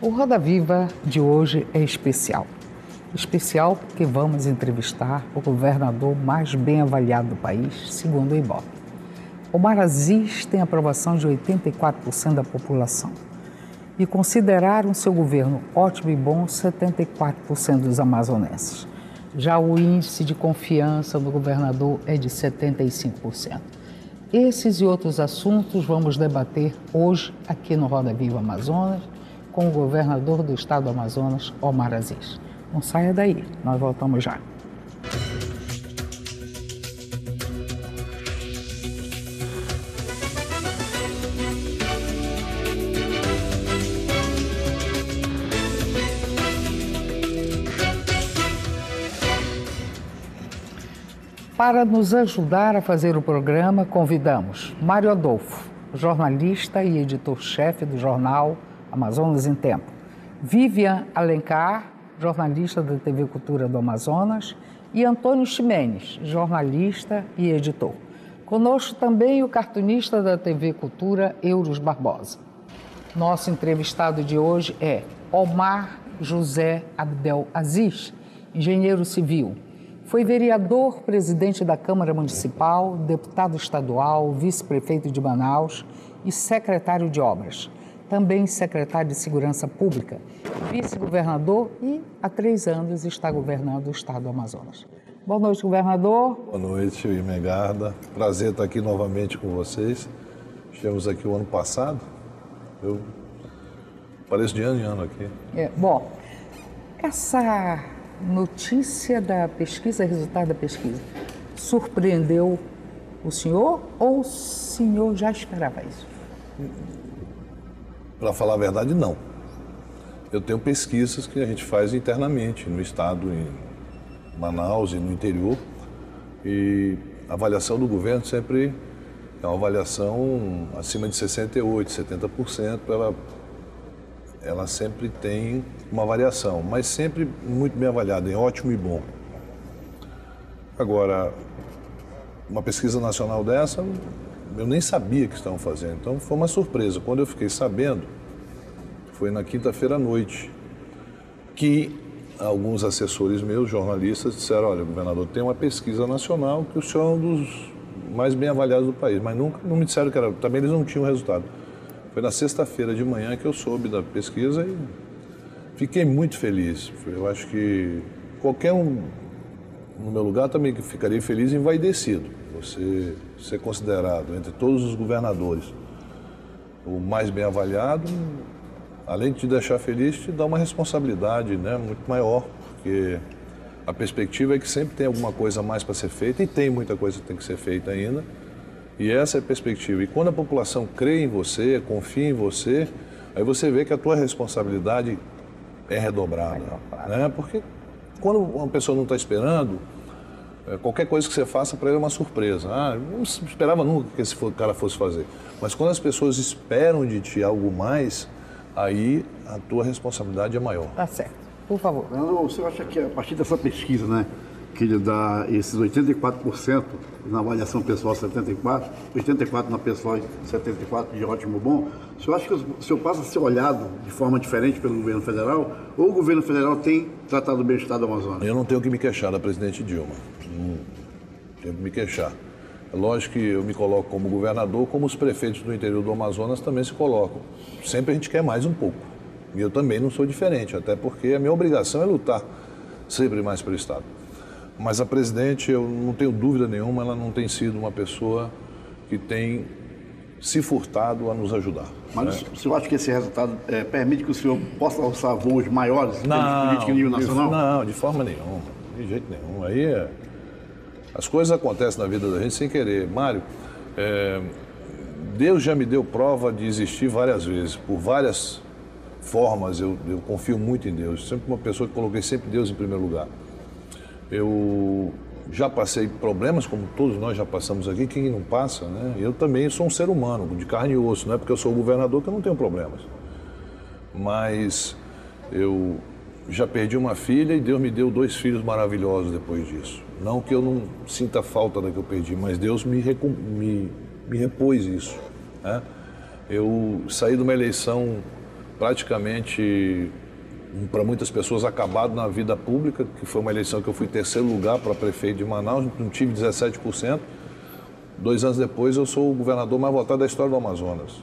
O Roda Viva de hoje é especial. Especial porque vamos entrevistar o governador mais bem avaliado do país, segundo o IBOPE. Omar Aziz tem aprovação de 84% da população e consideraram seu governo ótimo e bom 74% dos amazonenses. Já o índice de confiança no governador é de 75%. Esses e outros assuntos vamos debater hoje aqui no Roda Viva Amazonas com o governador do estado do Amazonas, Omar Aziz. Não saia daí, nós voltamos já. Para nos ajudar a fazer o programa, convidamos Mário Adolfo, jornalista e editor-chefe do jornal Amazonas em Tempo. Vivian Alencar, jornalista da TV Cultura do Amazonas, e Antônio Ximenes, jornalista e editor. Conosco também o cartunista da TV Cultura, Euros Barbosa. Nosso entrevistado de hoje é Omar José Abdel Aziz, engenheiro civil. Foi vereador, presidente da Câmara Municipal, deputado estadual, vice-prefeito de Manaus e secretário de Obras. Também secretário de Segurança Pública, vice-governador e há 3 anos está governando o estado do Amazonas. Boa noite, governador. Boa noite, Megarda. Prazer estar aqui novamente com vocês. Estivemos aqui o ano passado. Eu pareço de ano em ano aqui. Bom, essa notícia da pesquisa, resultado da pesquisa, surpreendeu o senhor ou o senhor já esperava isso? Para falar a verdade, não. Eu tenho pesquisas que a gente faz internamente no estado, em Manaus e no interior, e a avaliação do governo sempre é uma avaliação acima de 68%, 70%, ela sempre tem uma variação, mas sempre muito bem avaliada, em ótimo e bom. Agora, uma pesquisa nacional dessa, eu nem sabia que estavam fazendo, então foi uma surpresa. Quando eu fiquei sabendo, foi na quinta-feira à noite, que alguns assessores meus, jornalistas, disseram: olha, governador, tem uma pesquisa nacional que o senhor é um dos mais bem avaliados do país, mas nunca não me disseram que era, também eles não tinham resultado. Foi na sexta-feira de manhã que eu soube da pesquisa e fiquei muito feliz. Eu acho que qualquer um no meu lugar também ficaria feliz e envaidecido. Você ser considerado entre todos os governadores o mais bem avaliado, além de te deixar feliz, te dá uma responsabilidade, né, muito maior, porque a perspectiva é que sempre tem alguma coisa a mais para ser feita, e tem muita coisa que tem que ser feita ainda, e essa é a perspectiva. E quando a população crê em você, confia em você, aí você vê que a tua responsabilidade é redobrada, né? Porque quando uma pessoa não está esperando, qualquer coisa que você faça para ele é uma surpresa. Eu não esperava nunca que esse cara fosse fazer. Mas quando as pessoas esperam de ti algo mais, aí a tua responsabilidade é maior. Tá certo. Por favor. O senhor acha que a partir dessa pesquisa, né, que ele dá esses 84% na avaliação pessoal 74%, 84% na pessoal e 74% de ótimo bom, o senhor acha que o senhor passa a ser olhado de forma diferente pelo governo federal, ou o governo federal tem tratado bem o estado do Amazonas? Eu não tenho que me queixar da presidente Dilma. Não tenho que me queixar. É lógico que eu me coloco como governador, como os prefeitos do interior do Amazonas também se colocam. Sempre a gente quer mais um pouco. E eu também não sou diferente, até porque a minha obrigação é lutar sempre mais pelo estado. Mas a presidente, eu não tenho dúvida nenhuma, ela não tem sido uma pessoa que tem se furtado a nos ajudar. Mas o senhor acha que esse resultado permite que o senhor possa alçar voos maiores em termos de política em nível nacional? Não, de forma nenhuma, de jeito nenhum. Aí as coisas acontecem na vida da gente sem querer. Mário, Deus já me deu prova de existir várias vezes, por várias formas. Eu confio muito em Deus, sempre uma pessoa que coloquei sempre Deus em primeiro lugar. Eu já passei problemas, como todos nós já passamos aqui, quem não passa, né? Eu também sou um ser humano, de carne e osso, não é porque eu sou o governador que eu não tenho problemas. Mas eu já perdi uma filha e Deus me deu 2 filhos maravilhosos depois disso. Não que eu não sinta falta da que eu perdi, mas Deus me repôs isso, né? Eu saí de uma eleição praticamente, para muitas pessoas, acabado na vida pública, que foi uma eleição que eu fui terceiro lugar para prefeito de Manaus, não tive 17%. 2 anos depois, eu sou o governador mais votado da história do Amazonas.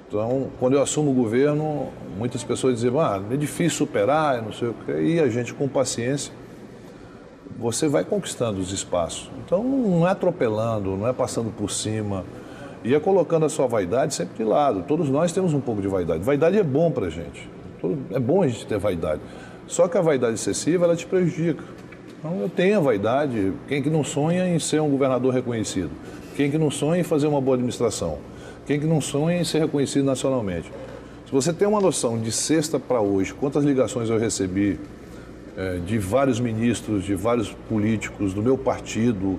Então, quando eu assumo o governo, muitas pessoas diziam, é difícil superar, não sei o quê, e a gente, com paciência, você vai conquistando os espaços. Então, não é atropelando, não é passando por cima, e é colocando a sua vaidade sempre de lado. Todos nós temos um pouco de vaidade. Vaidade é bom pra gente. É bom a gente ter vaidade. Só que a vaidade excessiva, ela te prejudica. Então, eu tenho a vaidade. Quem que não sonha em ser um governador reconhecido? Quem que não sonha em fazer uma boa administração? Quem que não sonha em ser reconhecido nacionalmente? Se você tem uma noção de sexta para hoje, quantas ligações eu recebi de vários ministros, de vários políticos, do meu partido,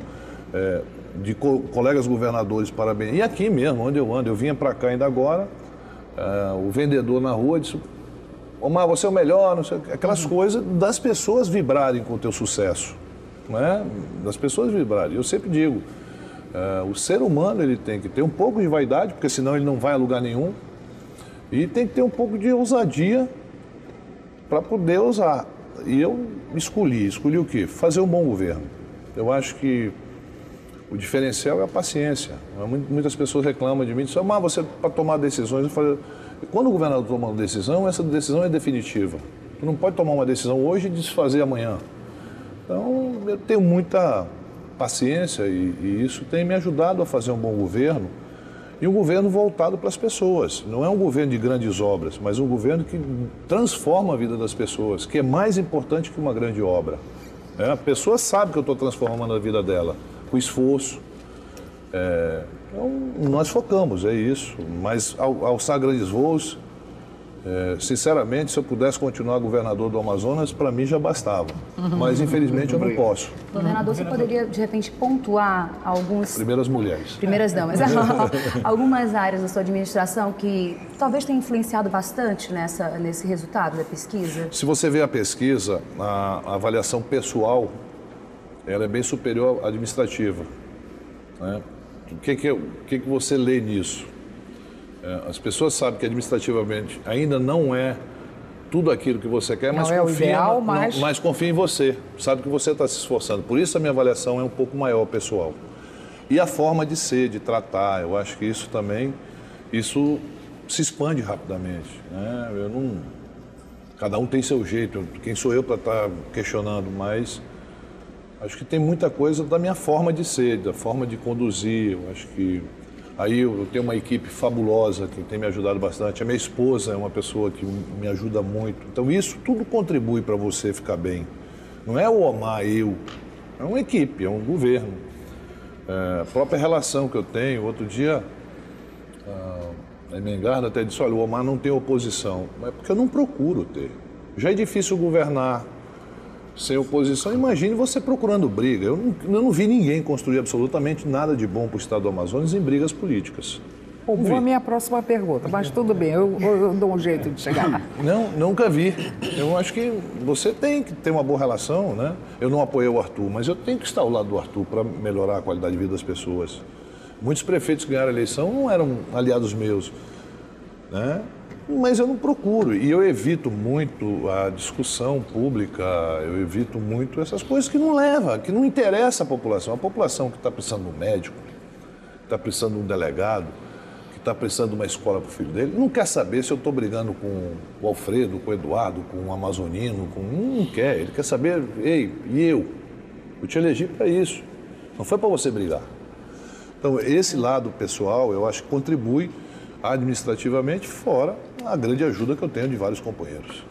de colegas governadores, parabéns. E aqui mesmo, onde eu ando, eu vinha para cá ainda agora, o vendedor na rua disse, Omar, você é o melhor, não sei, aquelas coisas das pessoas vibrarem com o teu sucesso, né? Das pessoas vibrarem. Eu sempre digo, o ser humano ele tem que ter um pouco de vaidade, porque senão ele não vai a lugar nenhum, e tem que ter um pouco de ousadia para poder usar. E eu escolhi o quê? Fazer um bom governo. Eu acho que o diferencial é a paciência. Muitas pessoas reclamam de mim, dizem, mas você para tomar decisões, quando o governador toma uma decisão, essa decisão é definitiva. Tu não pode tomar uma decisão hoje e desfazer amanhã. Então, eu tenho muita paciência e isso tem me ajudado a fazer um bom governo e um governo voltado para as pessoas. Não é um governo de grandes obras, mas um governo que transforma a vida das pessoas, que é mais importante que uma grande obra. A pessoa sabe que eu estou transformando a vida dela, com esforço. Então, nós focamos, é isso. Mas alçar grandes voos, sinceramente, se eu pudesse continuar governador do Amazonas, para mim já bastava. Mas, infelizmente, eu não posso. Governador, você poderia, de repente, pontuar alguns... Primeiras mulheres. Primeiras damas. Algumas áreas da sua administração que talvez tenham influenciado bastante nesse resultado da pesquisa? Se você vê a pesquisa, a avaliação pessoal, ela é bem superior à administrativa, né? O que você lê nisso? As pessoas sabem que administrativamente ainda não é tudo aquilo que você quer, mas mas confia em você, sabe que você está se esforçando. Por isso a minha avaliação é um pouco maior, pessoal. E a forma de ser, de tratar, eu acho que isso também, isso se expande rapidamente, né? Cada um tem seu jeito, quem sou eu para estar questionando, mas acho que tem muita coisa da minha forma de ser, da forma de conduzir. Eu acho que aí eu tenho uma equipe fabulosa que tem me ajudado bastante. A minha esposa é uma pessoa que me ajuda muito. Então isso tudo contribui para você ficar bem. Não é o Omar, eu. É uma equipe, é um governo. A própria relação que eu tenho. Outro dia, a Emengarda até disse, olha, o Omar não tem oposição. Mas é porque eu não procuro ter. Já é difícil governar sem oposição, imagine você procurando briga. Eu não vi ninguém construir absolutamente nada de bom para o estado do Amazonas em brigas políticas. Boa a minha próxima pergunta, mas tudo bem, eu dou um jeito de chegar lá. Não, nunca vi. Eu acho que você tem que ter uma boa relação, né? Eu não apoiei o Arthur, mas eu tenho que estar ao lado do Arthur para melhorar a qualidade de vida das pessoas. Muitos prefeitos que ganharam a eleição não eram aliados meus, né? Mas eu não procuro e eu evito muito a discussão pública, eu evito muito essas coisas que não levam, que não interessa a população. A população que está precisando de um médico, que está precisando de um delegado, que está precisando de uma escola para o filho dele, não quer saber se eu estou brigando com o Alfredo, com o Eduardo, com o Amazonino, não quer. Ele quer saber, ei, e eu? Eu te elegi para isso, não foi para você brigar. Então, esse lado pessoal, eu acho que contribui administrativamente, fora a grande ajuda que eu tenho de vários companheiros.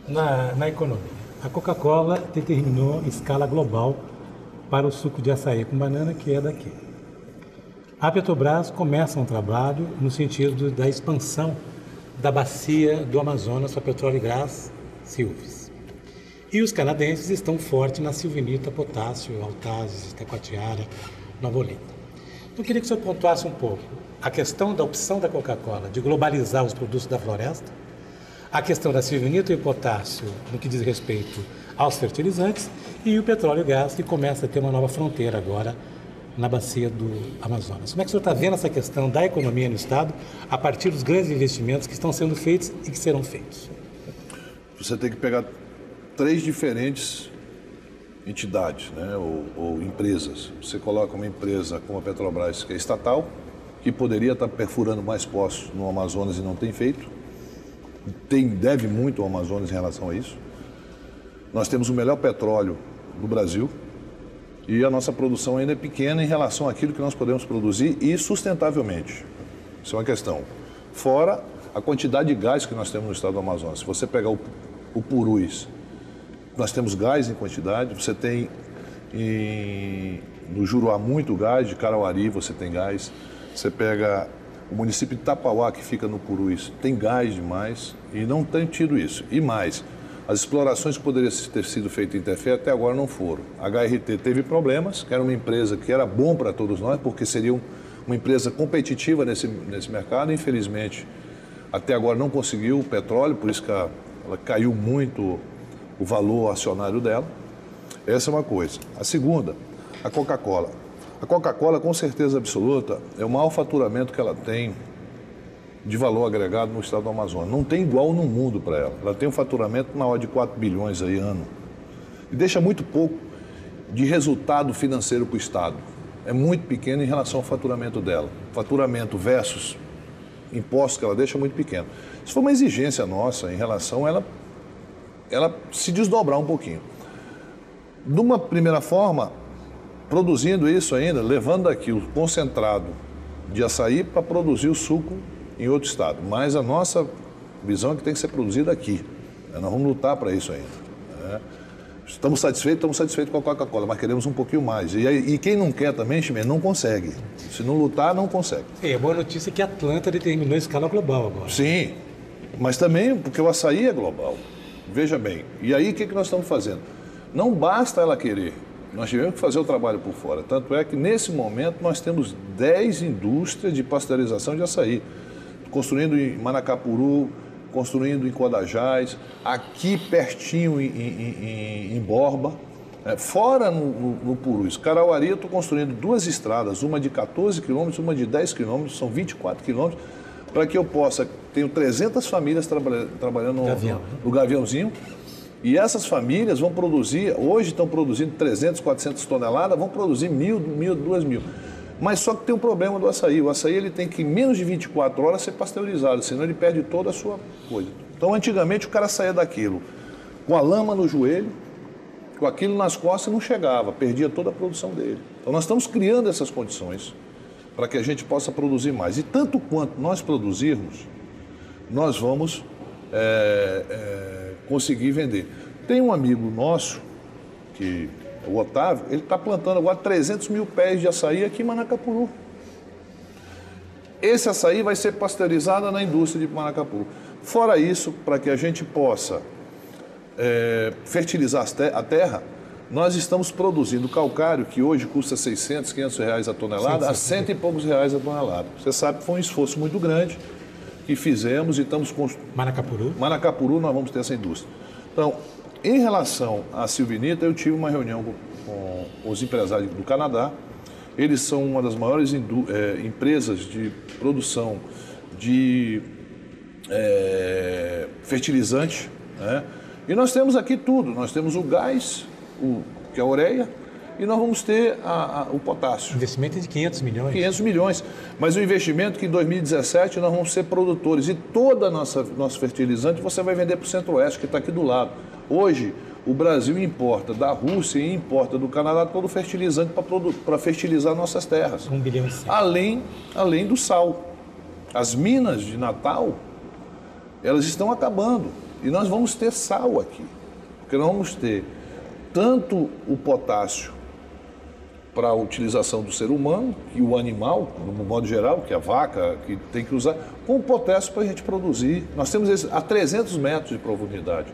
Na economia, a Coca-Cola determinou escala global para o suco de açaí com banana, que é daqui. A Petrobras começa um trabalho no sentido da expansão da bacia do Amazonas para petróleo e gás, Silves. E os canadenses estão fortes na silvinita, potássio, altazes, taquatiara, nova olinda. Então, eu queria que o senhor pontuasse um pouco a questão da opção da Coca-Cola de globalizar os produtos da floresta, a questão da silvinita e o potássio no que diz respeito aos fertilizantes e o petróleo e gás, que começa a ter uma nova fronteira agora na bacia do Amazonas. Como é que o senhor está vendo essa questão da economia no Estado a partir dos grandes investimentos que estão sendo feitos e que serão feitos? Você tem que pegar 3 diferentes entidades, né, ou empresas. Você coloca uma empresa como a Petrobras, que é estatal, que poderia estar perfurando mais poços no Amazonas e não tem feito. Deve muito ao Amazonas em relação a isso. Nós temos o melhor petróleo do Brasil e a nossa produção ainda é pequena em relação àquilo que nós podemos produzir e sustentavelmente. Isso é uma questão. Fora a quantidade de gás que nós temos no estado do Amazonas. Se você pegar o Purus, nós temos gás em quantidade. Você tem no Juruá muito gás, de Carauari você tem gás. Você pega o município de Tapauá, que fica no Purus, tem gás demais e não tem tido isso. E mais, as explorações que poderiam ter sido feitas em Tefé até agora não foram. A HRT teve problemas, que era uma empresa que era bom para todos nós, porque seria uma empresa competitiva nesse mercado. Infelizmente, até agora não conseguiu o petróleo, por isso que ela caiu muito o valor acionário dela. Essa é uma coisa. A segunda, a Coca-Cola. A Coca-Cola, com certeza absoluta, é o maior faturamento que ela tem de valor agregado no estado do Amazonas. Não tem igual no mundo para ela. Ela tem um faturamento na ordem de 4 bilhões aí ano. E deixa muito pouco de resultado financeiro para o estado. É muito pequeno em relação ao faturamento dela. Faturamento versus impostos que ela deixa é muito pequeno. Isso foi uma exigência nossa em relação a ela se desdobrar um pouquinho. De uma primeira forma, produzindo isso ainda, levando daqui o concentrado de açaí para produzir o suco em outro estado. Mas a nossa visão é que tem que ser produzido aqui. Nós vamos lutar para isso ainda. Estamos satisfeitos com a Coca-Cola, mas queremos um pouquinho mais. E quem não quer também, Chimé, não consegue. Se não lutar, não consegue. E a boa notícia é que a Atlanta determinou a escala global agora. Sim, mas também porque o açaí é global. Veja bem, e aí o que nós estamos fazendo? Não basta ela querer. Nós tivemos que fazer o trabalho por fora. Tanto é que, nesse momento, nós temos 10 indústrias de pasteurização de açaí. Construindo em Manacapuru, construindo em Codajás, aqui pertinho em Borba, fora no Purus. Carauari, eu estou construindo 2 estradas, uma de 14 quilômetros, uma de 10 quilômetros, são 24 quilômetros, para que eu possa... Tenho 300 famílias trabalhando no Gaviãozinho. E essas famílias vão produzir, hoje estão produzindo 300, 400 toneladas, vão produzir 1.000, 2.000. Mas só que tem um problema do açaí. O açaí ele tem que, em menos de 24 horas, ser pasteurizado, senão ele perde toda a sua coisa. Então, antigamente, o cara saía daquilo com a lama no joelho, com aquilo nas costas e não chegava, perdia toda a produção dele. Então, nós estamos criando essas condições para que a gente possa produzir mais. E tanto quanto nós produzirmos, nós vamos... conseguir vender. Tem um amigo nosso, que é o Otávio, ele está plantando agora 300 mil pés de açaí aqui em Manacapuru. Esse açaí vai ser pasteurizado na indústria de Manacapuru. Fora isso, para que a gente possa fertilizar a terra, nós estamos produzindo calcário, que hoje custa 600, 500 reais a tonelada, a 100 e poucos reais a tonelada. Você sabe que foi um esforço muito grande que fizemos e estamos com... Manacapuru, nós vamos ter essa indústria. Então, em relação à Silvinita, eu tive uma reunião com os empresários do Canadá. Eles são uma das maiores empresas de produção de fertilizante, né? E nós temos aqui tudo. Nós temos o gás, que é a ureia, e nós vamos ter o potássio. O investimento é de 500 milhões. 500 milhões. Mas o investimento que em 2017 nós vamos ser produtores. E toda nosso fertilizante você vai vender para o Centro-Oeste, que está aqui do lado. Hoje, o Brasil importa da Rússia e importa do Canadá todo o fertilizante para fertilizar nossas terras. 1 bilhão e 100. Além do sal. As minas de Natal, elas estão acabando. E nós vamos ter sal aqui. Porque nós vamos ter tanto o potássio para a utilização do ser humano e o animal, no modo geral, que é a vaca, que tem que usar, com o potássio para a gente produzir. Nós temos a 300 metros de profundidade.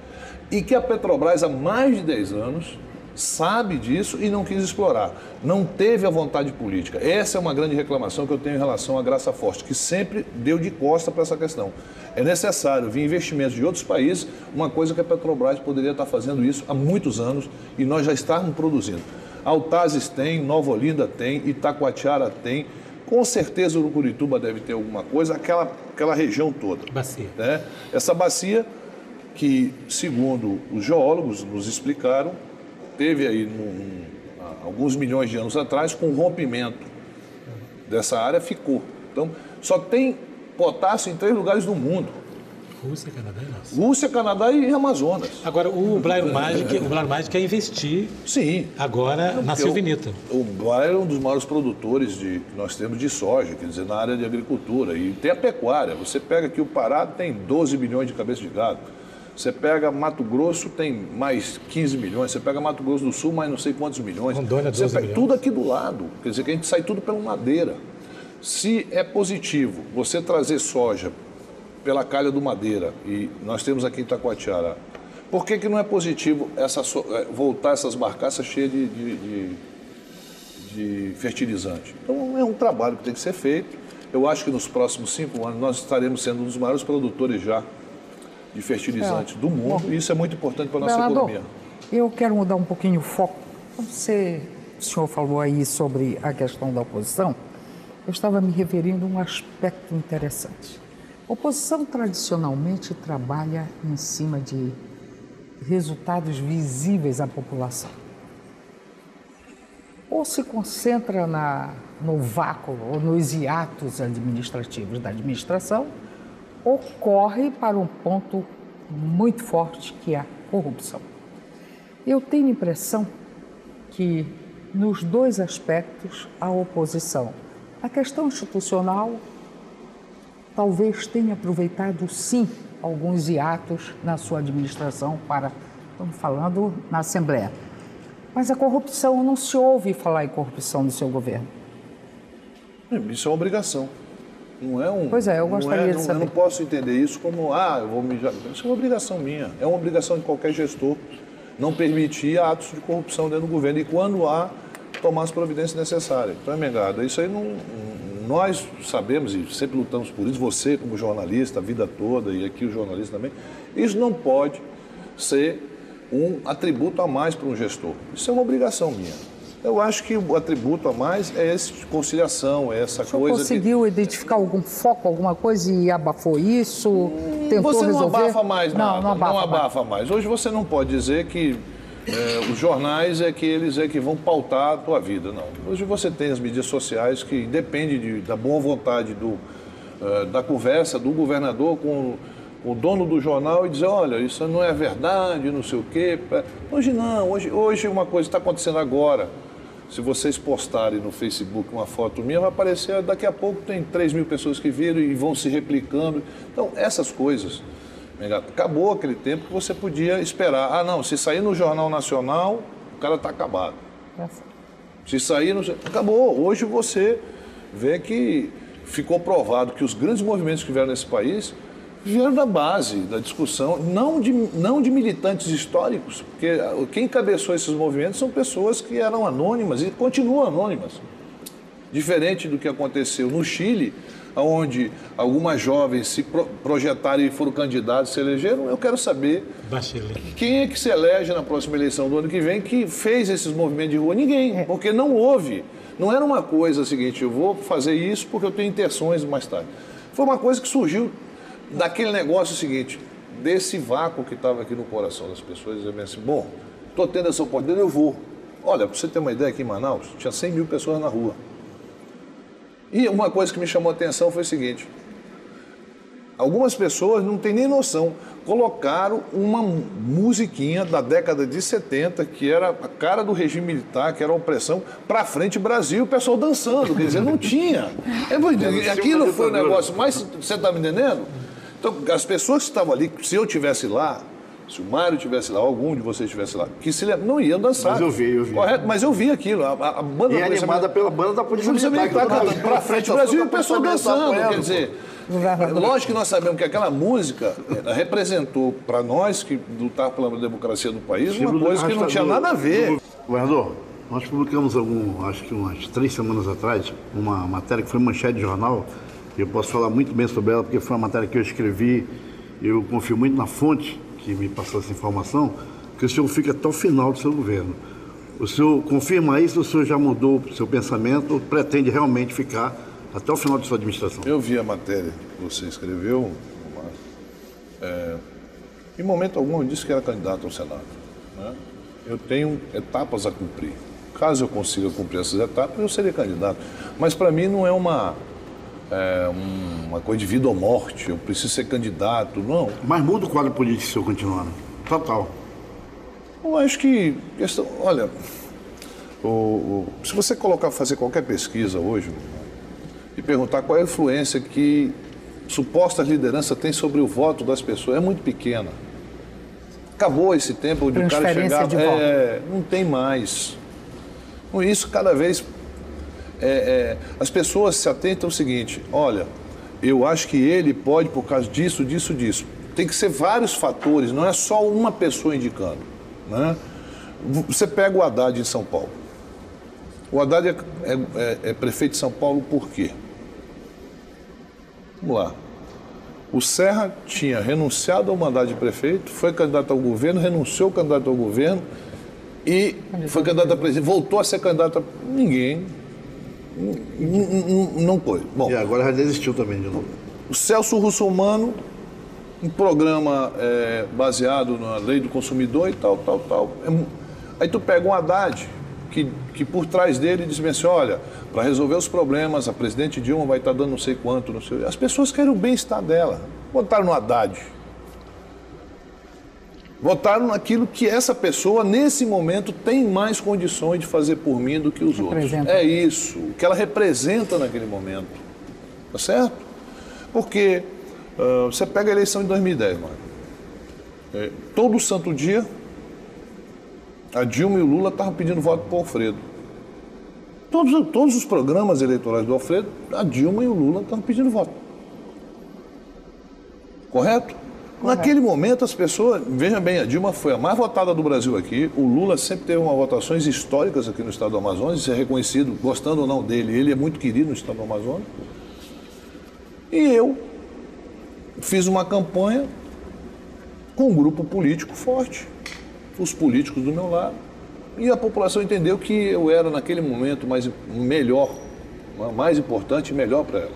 E que a Petrobras, há mais de 10 anos, sabe disso e não quis explorar. Não teve a vontade política. Essa é uma grande reclamação que eu tenho em relação à Graça Forte, que sempre deu de costa para essa questão. É necessário vir investimentos de outros países, uma coisa que a Petrobras poderia estar fazendo isso há muitos anos e nós já estávamos produzindo. Altazes tem, Nova Olinda tem, Itacoatiara tem, com certeza Urucurituba deve ter alguma coisa, aquela região toda. Bacia. Né? Essa bacia que, segundo os geólogos nos explicaram, teve aí alguns milhões de anos atrás, com o rompimento dessa área, ficou. Então, só tem potássio em 3 lugares do mundo. Rússia, Canadá e nós. Rússia, Canadá e Amazonas. Agora, o Blairo Magic é investir Sim. agora na Silvinita. O Blairo é um dos maiores produtores que nós temos de soja, quer dizer, na área de agricultura. E tem a pecuária. Você pega aqui o Pará, tem 12 milhões de cabeças de gado. Você pega Mato Grosso, tem mais 15 milhões. Você pega Mato Grosso do Sul, mais não sei quantos milhões. Rondônia, 12 milhões. Tudo aqui do lado. Quer dizer, que a gente sai tudo pela Madeira. Se é positivo você trazer soja pela calha do Madeira, e nós temos aqui em Itacoatiara, por que não é positivo voltar essas barcaças cheias de fertilizante? Então, é um trabalho que tem que ser feito. Eu acho que nos próximos 5 anos nós estaremos sendo um dos maiores produtores já de fertilizantes do mundo, e isso é muito importante para a nossa economia. Eu quero mudar um pouquinho o foco. O senhor falou aí sobre a questão da oposição, eu estava me referindo a um aspecto interessante. A oposição tradicionalmente trabalha em cima de resultados visíveis à população. Ou se concentra no vácuo ou nos hiatos administrativos da administração, ou corre para um ponto muito forte, que é a corrupção. Eu tenho a impressão que, nos 2 aspectos, a oposição, a questão institucional, talvez tenha aproveitado, sim, alguns hiatos na sua administração estamos falando na Assembleia. Mas a corrupção, não se ouve falar em corrupção no seu governo. Isso é uma obrigação. Não é um... Pois é, eu gostaria de saber. Eu não posso entender isso como, eu vou me... Isso é uma obrigação minha. É uma obrigação de qualquer gestor não permitir atos de corrupção dentro do governo. E quando há, tomar as providências necessárias. Então, Mengada, isso aí não... Nós sabemos e sempre lutamos por isso, você como jornalista, a vida toda, e aqui o jornalista também, isso não pode ser um atributo a mais para um gestor. Isso é uma obrigação minha. Eu acho que o atributo a mais é essa conciliação, é essa coisa... Você conseguiu identificar algum foco, alguma coisa e abafou isso? Tentou você não resolver? Abafa mais nada. Não abafa mais. Hoje você não pode dizer que os jornais eles que vão pautar a tua vida, não. Hoje você tem as mídias sociais que depende da boa vontade da conversa do governador com o dono do jornal e dizer, olha, isso não é verdade, não sei o quê. Hoje não, hoje uma coisa está acontecendo agora. Se vocês postarem no Facebook uma foto minha, vai aparecer, daqui a pouco tem 3 mil pessoas que viram e vão se replicando. Então, essas coisas, acabou aquele tempo que você podia esperar. Não, se sair no Jornal Nacional, o cara está acabado. Se sair, acabou. Hoje você vê que ficou provado que os grandes movimentos que vieram nesse país vieram da base, da discussão, não de militantes históricos, porque quem encabeçou esses movimentos são pessoas que eram anônimas e continuam anônimas. Diferente do que aconteceu no Chile, onde algumas jovens se projetaram e foram candidatos, se elegeram. Eu quero saber quem é que se elege na próxima eleição do ano que vem que fez esses movimentos de rua. Ninguém, porque não houve. Não era uma coisa seguinte, eu vou fazer isso porque eu tenho intenções mais tarde. Foi uma coisa que surgiu daquele negócio seguinte, desse vácuo que estava aqui no coração das pessoas, dizendo assim, bom, estou tendo essa oportunidade, eu vou. Olha, para você ter uma ideia, aqui em Manaus, tinha 100 mil pessoas na rua. E uma coisa que me chamou a atenção foi o seguinte, algumas pessoas não têm nem noção, colocaram uma musiquinha da década de 70, que era a cara do regime militar, que era a opressão, para frente Brasil, o pessoal dançando, quer dizer, não tinha. Aquilo foi um negócio, mas você está me entendendo? Então, as pessoas que estavam ali, se eu estivesse lá, se o Mário estivesse lá, algum de vocês estivesse lá, que se não iam dançar. Mas eu vi. Correto, mas eu vi aquilo. A banda animada pela banda da Polícia Militar. Para frente do Brasil e o pessoal dançando. Quer dizer, lógico que nós sabemos que aquela música representou para nós que lutar pela democracia do país uma coisa que não tinha nada a ver. Governador, nós publicamos acho que umas 3 semanas atrás, uma matéria que foi manchete de jornal. Eu posso falar muito bem sobre ela, porque foi uma matéria que eu escrevi. Eu confio muito na fonte que me passou essa informação, que o senhor fica até o final do seu governo. O senhor confirma isso, o senhor já mudou o seu pensamento, pretende realmente ficar até o final de sua administração? Eu vi a matéria que você escreveu, em momento algum eu disse que era candidato ao Senado, né? Eu tenho etapas a cumprir. Caso eu consiga cumprir essas etapas, eu seria candidato. Mas para mim não é uma coisa de vida ou morte, eu preciso ser candidato, não. Mas muda o quadro político se o senhor continuar, né? Total. Eu acho que, olha, se você fazer qualquer pesquisa hoje e perguntar qual é a influência que supostas lideranças têm sobre o voto das pessoas, é muito pequena. Acabou esse tempo de o cara chegar, não tem mais. Com isso, cada vez as pessoas se atentam ao seguinte: olha, eu acho que ele pode por causa disso, disso, disso. Tem que ser vários fatores, não é só uma pessoa indicando, né? Você pega o Haddad em São Paulo. O Haddad é prefeito de São Paulo por quê? Vamos lá. O Serra tinha renunciado ao mandato de prefeito, foi candidato ao governo, renunciou ao candidato ao governo e foi candidato a presidente, voltou a ser candidato a ninguém. Não foi. Bom, e agora já desistiu também de novo. O Celso Russomano, um programa baseado na lei do consumidor e tal. Aí tu pega um Haddad, que por trás dele diz assim: olha, para resolver os problemas, a presidente Dilma vai estar dando não sei quanto, não sei. As pessoas querem o bem-estar dela. Votaram no Haddad. Votaram naquilo que essa pessoa, nesse momento, tem mais condições de fazer por mim do que os outros. É isso, o que ela representa naquele momento. Tá certo? Porque você pega a eleição de 2010, mano. Todo santo dia, a Dilma e o Lula estavam pedindo voto para o Alfredo. Todos os programas eleitorais do Alfredo, a Dilma e o Lula estavam pedindo voto. Correto? Naquele momento as pessoas, veja bem, a Dilma foi a mais votada do Brasil aqui, o Lula sempre teve umas votações históricas aqui no estado do Amazonas, isso é reconhecido, gostando ou não dele, ele é muito querido no estado do Amazonas. E eu fiz uma campanha com um grupo político forte, os políticos do meu lado, e a população entendeu que eu era naquele momento mais importante e melhor para ela.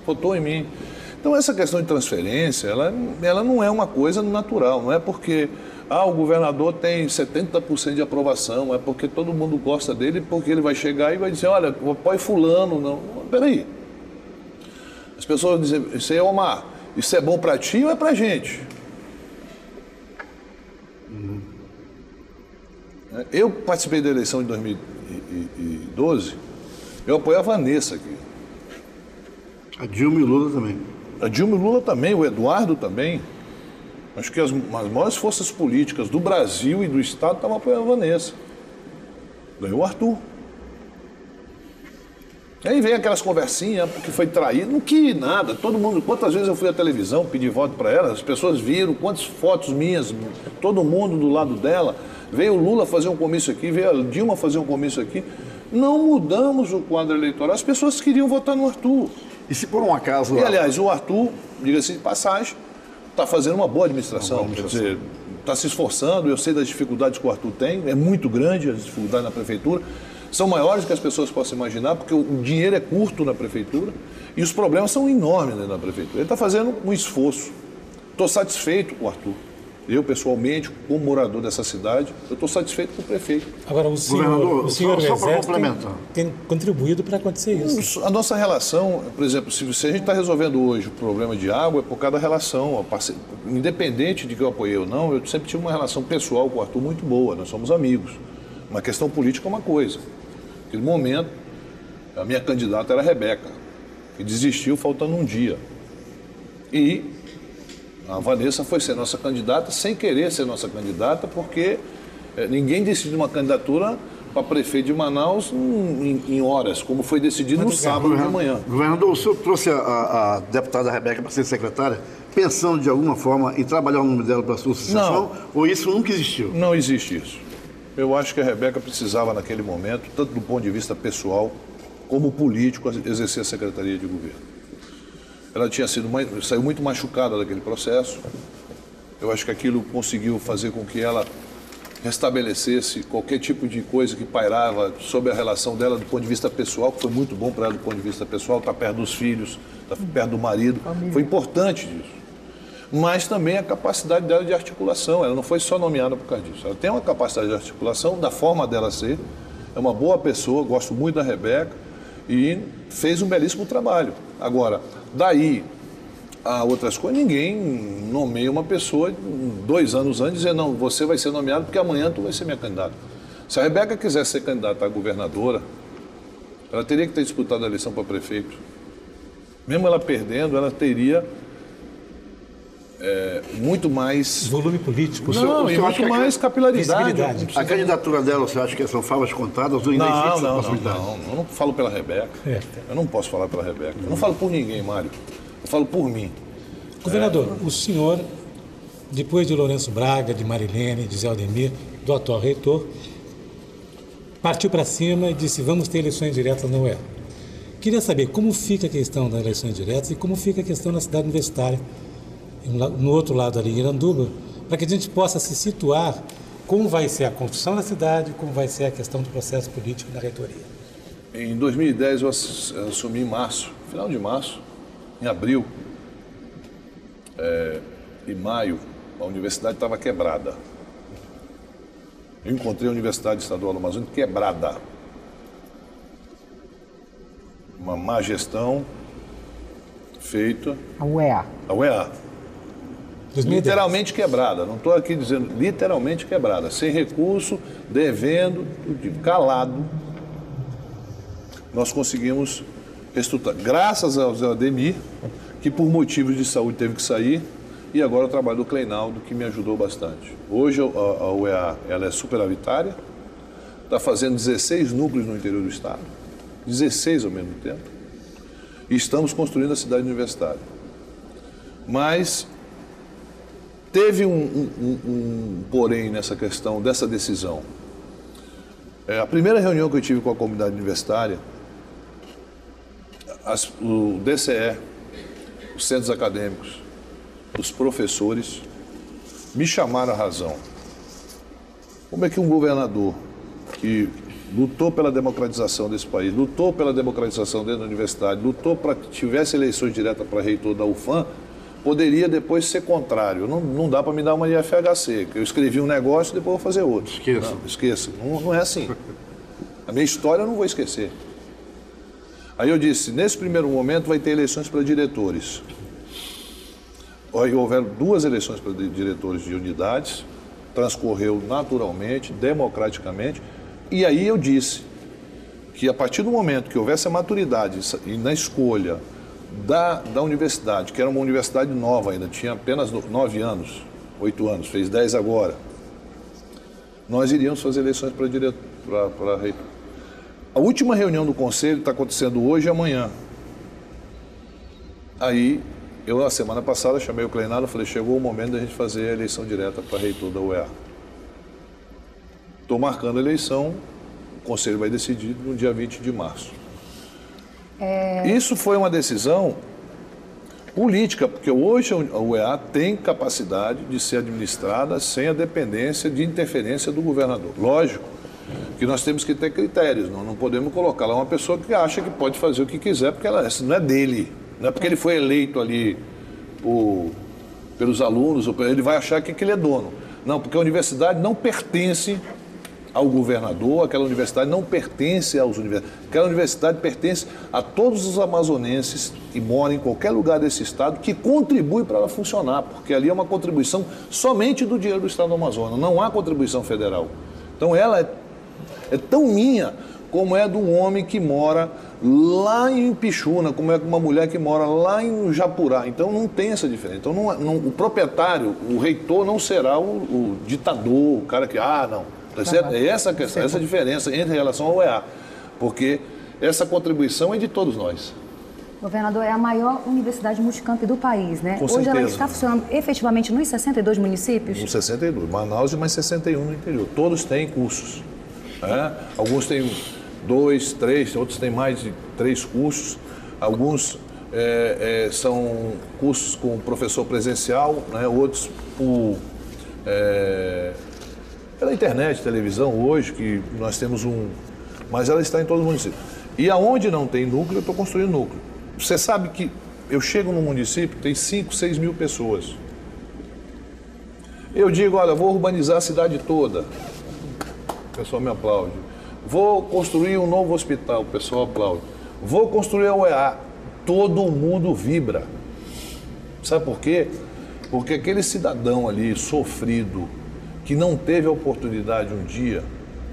Votou em mim. Então essa questão de transferência, ela não é uma coisa natural, não é porque o governador tem 70% de aprovação, é porque todo mundo gosta dele, porque ele vai chegar e vai dizer: olha, apoie fulano, não. Peraí. As pessoas dizem: Omar, isso é bom para ti ou é para gente? Eu participei da eleição de 2012, eu apoiei a Vanessa aqui. A Dilma e o Lula também. A Dilma e o Lula também, o Eduardo também. Acho que as maiores forças políticas do Brasil e do Estado estavam apoiando a Vanessa. Ganhou o Arthur. Aí vem aquelas conversinhas, porque foi traído, não que nada, todo mundo, quantas vezes eu fui à televisão pedir voto para ela, as pessoas viram, quantas fotos minhas, todo mundo do lado dela, veio o Lula fazer um comício aqui, veio a Dilma fazer um comício aqui, não mudamos o quadro eleitoral, as pessoas queriam votar no Arthur. E se por um acaso... E aliás, o Arthur, diga-se de passagem, está fazendo uma boa administração, quer dizer, está se esforçando, eu sei das dificuldades que o Arthur tem, é muito grande as dificuldades na prefeitura, são maiores do que as pessoas possam imaginar, porque o dinheiro é curto na prefeitura e os problemas são enormes dentro da prefeitura. Ele está fazendo um esforço. Estou satisfeito com o Arthur. Eu, pessoalmente, como morador dessa cidade, eu estou satisfeito com o prefeito. Agora, o senhor só para complementar, tem contribuído para acontecer isso. A nossa relação, por exemplo, se a gente está resolvendo hoje o problema de água, é por causa da relação. Independente de que eu apoiei ou não, eu sempre tive uma relação pessoal com o Arthur muito boa. Nós somos amigos. Uma questão política é uma coisa. Naquele momento, a minha candidata era a Rebeca, que desistiu faltando um dia. E a Vanessa foi ser nossa candidata sem querer ser nossa candidata, porque ninguém decide uma candidatura para prefeito de Manaus em horas, como foi decidido no sábado de manhã. Governador, o senhor trouxe a deputada Rebeca para ser secretária, pensando de alguma forma em trabalhar o nome dela para a sua sucessão? Não. Ou isso nunca existiu? Não existe isso. Eu acho que a Rebeca precisava, naquele momento, tanto do ponto de vista pessoal, como político, exercer a Secretaria de Governo. Ela saiu muito machucada daquele processo. Eu acho que aquilo conseguiu fazer com que ela restabelecesse qualquer tipo de coisa que pairava sobre a relação dela do ponto de vista pessoal, que foi muito bom para ela do ponto de vista pessoal, estar perto dos filhos, estar perto do marido, foi importante isso. Mas também a capacidade dela de articulação, ela não foi só nomeada por causa disso, ela tem uma capacidade de articulação, da forma dela ser, é uma boa pessoa, gosto muito da Rebeca e fez um belíssimo trabalho. Agora, daí a outras coisas, ninguém nomeia uma pessoa 2 anos antes e dizer, não, você vai ser nomeado porque amanhã tu vai ser minha candidata. Se a Rebeca quiser ser candidata a governadora, ela teria que ter disputado a eleição para prefeito. Mesmo ela perdendo, ela teria muito mais... Volume político. Não, e muito mais capilaridade. A candidatura dela, você acha que são favas contadas ou ainda existe essa possibilidade? Não, eu não falo pela Rebeca. Eu não posso falar pela Rebeca. Eu não falo por ninguém, Mário. Eu falo por mim. Governador, o senhor, depois de Lourenço Braga, de Marilene, de Zé Aldemir, do atual reitor, partiu para cima e disse, vamos ter eleições diretas na UEA. Queria saber como fica a questão das eleições diretas e como fica a questão na cidade universitária, no outro lado ali, em Iranduba, para que a gente possa se situar como vai ser a construção da cidade, como vai ser a questão do processo político na reitoria. Em 2010 eu assumi em março, final de março, em abril e maio, a universidade estava quebrada. Eu encontrei a Universidade Estadual do Amazonas quebrada. Uma má gestão feita... A UEA. A UEA. 2010. Literalmente quebrada, não estou aqui dizendo literalmente quebrada, sem recurso, devendo, calado. Nós conseguimos reestruturar, graças ao Zé Ademir, que por motivos de saúde teve que sair, e agora o trabalho do Cleinaldo, que me ajudou bastante. Hoje a UEA ela é superavitária, está fazendo 16 núcleos no interior do estado, 16 ao mesmo tempo, e estamos construindo a cidade universitária. Mas teve um porém nessa questão dessa decisão. A primeira reunião que eu tive com a comunidade universitária, o DCE, os centros acadêmicos, os professores, me chamaram à razão. Como é que um governador que lutou pela democratização desse país, lutou pela democratização dentro da universidade, lutou para que tivesse eleições diretas para reitor da UFAM, poderia depois ser contrário? Não dá para me dar uma IFHC, que eu escrevi um negócio e depois vou fazer outro. Esqueça. Não, esqueça. Não é assim. A minha história eu não vou esquecer. Aí eu disse, nesse primeiro momento vai ter eleições para diretores. Aí houveram 2 eleições para diretores de unidades, transcorreu naturalmente, democraticamente, e aí eu disse que a partir do momento que houvesse a maturidade e na escolha da universidade, que era uma universidade nova ainda, tinha apenas 9 anos, 8 anos, fez 10 agora, nós iríamos fazer eleições para reitor. A última reunião do conselho está acontecendo hoje e amanhã. Aí, eu, na semana passada, chamei o Cleinaldo e falei, chegou o momento da gente fazer a eleição direta para reitor da UEA. Estou marcando a eleição, o conselho vai decidir no dia 20 de março. Isso foi uma decisão política, porque hoje a UEA tem capacidade de ser administrada sem a dependência de interferência do governador. Lógico que nós temos que ter critérios, não podemos colocar lá uma pessoa que acha que pode fazer o que quiser, porque isso não é dele, não é porque ele foi eleito ali pelos alunos, ele vai achar que ele é dono. Não, porque a universidade não pertence ao governador, aquela universidade não pertence aos universitários. Aquela universidade pertence a todos os amazonenses que moram em qualquer lugar desse estado, que contribuem para ela funcionar, porque ali é uma contribuição somente do dinheiro do estado do Amazonas, não há contribuição federal. Então ela é tão minha como é do homem que mora lá em Pixuna, como é uma mulher que mora lá em Japurá. Então não tem essa diferença. Então o proprietário, o reitor não será o ditador, o cara que, não. É essa questão, essa diferença entre relação ao UEA, porque essa contribuição é de todos nós. Governador, é a maior universidade multicamp do país, né? Com Hoje certeza. ela está funcionando efetivamente nos 62 municípios? Nos 62, Manaus e mais 61 no interior. Todos têm cursos. Alguns têm 2, 3, outros têm mais de 3 cursos. Alguns são cursos com professor presencial, né? Outros por pela internet, televisão, hoje, que nós temos mas ela está em todo o município. E aonde não tem núcleo, eu estou construindo núcleo. Você sabe que eu chego no município, tem 5, 6 mil pessoas. Eu digo, olha, vou urbanizar a cidade toda. O pessoal me aplaude. Vou construir um novo hospital, o pessoal aplaude. Vou construir a UEA. Todo mundo vibra. Sabe por quê? Porque aquele cidadão ali, sofrido, que não teve a oportunidade um dia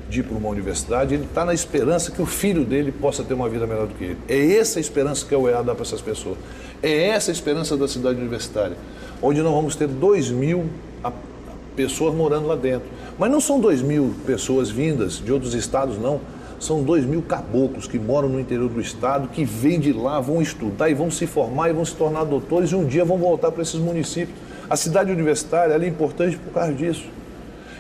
de ir para uma universidade, ele está na esperança que o filho dele possa ter uma vida melhor do que ele. É essa a esperança que a UEA dá para essas pessoas. É essa a esperança da cidade universitária, onde nós vamos ter 2 mil pessoas morando lá dentro. Mas não são 2 mil pessoas vindas de outros estados, não. São 2 mil caboclos que moram no interior do estado, que vêm de lá, vão estudar e vão se formar e vão se tornar doutores e um dia vão voltar para esses municípios. A cidade universitária ela é importante por causa disso.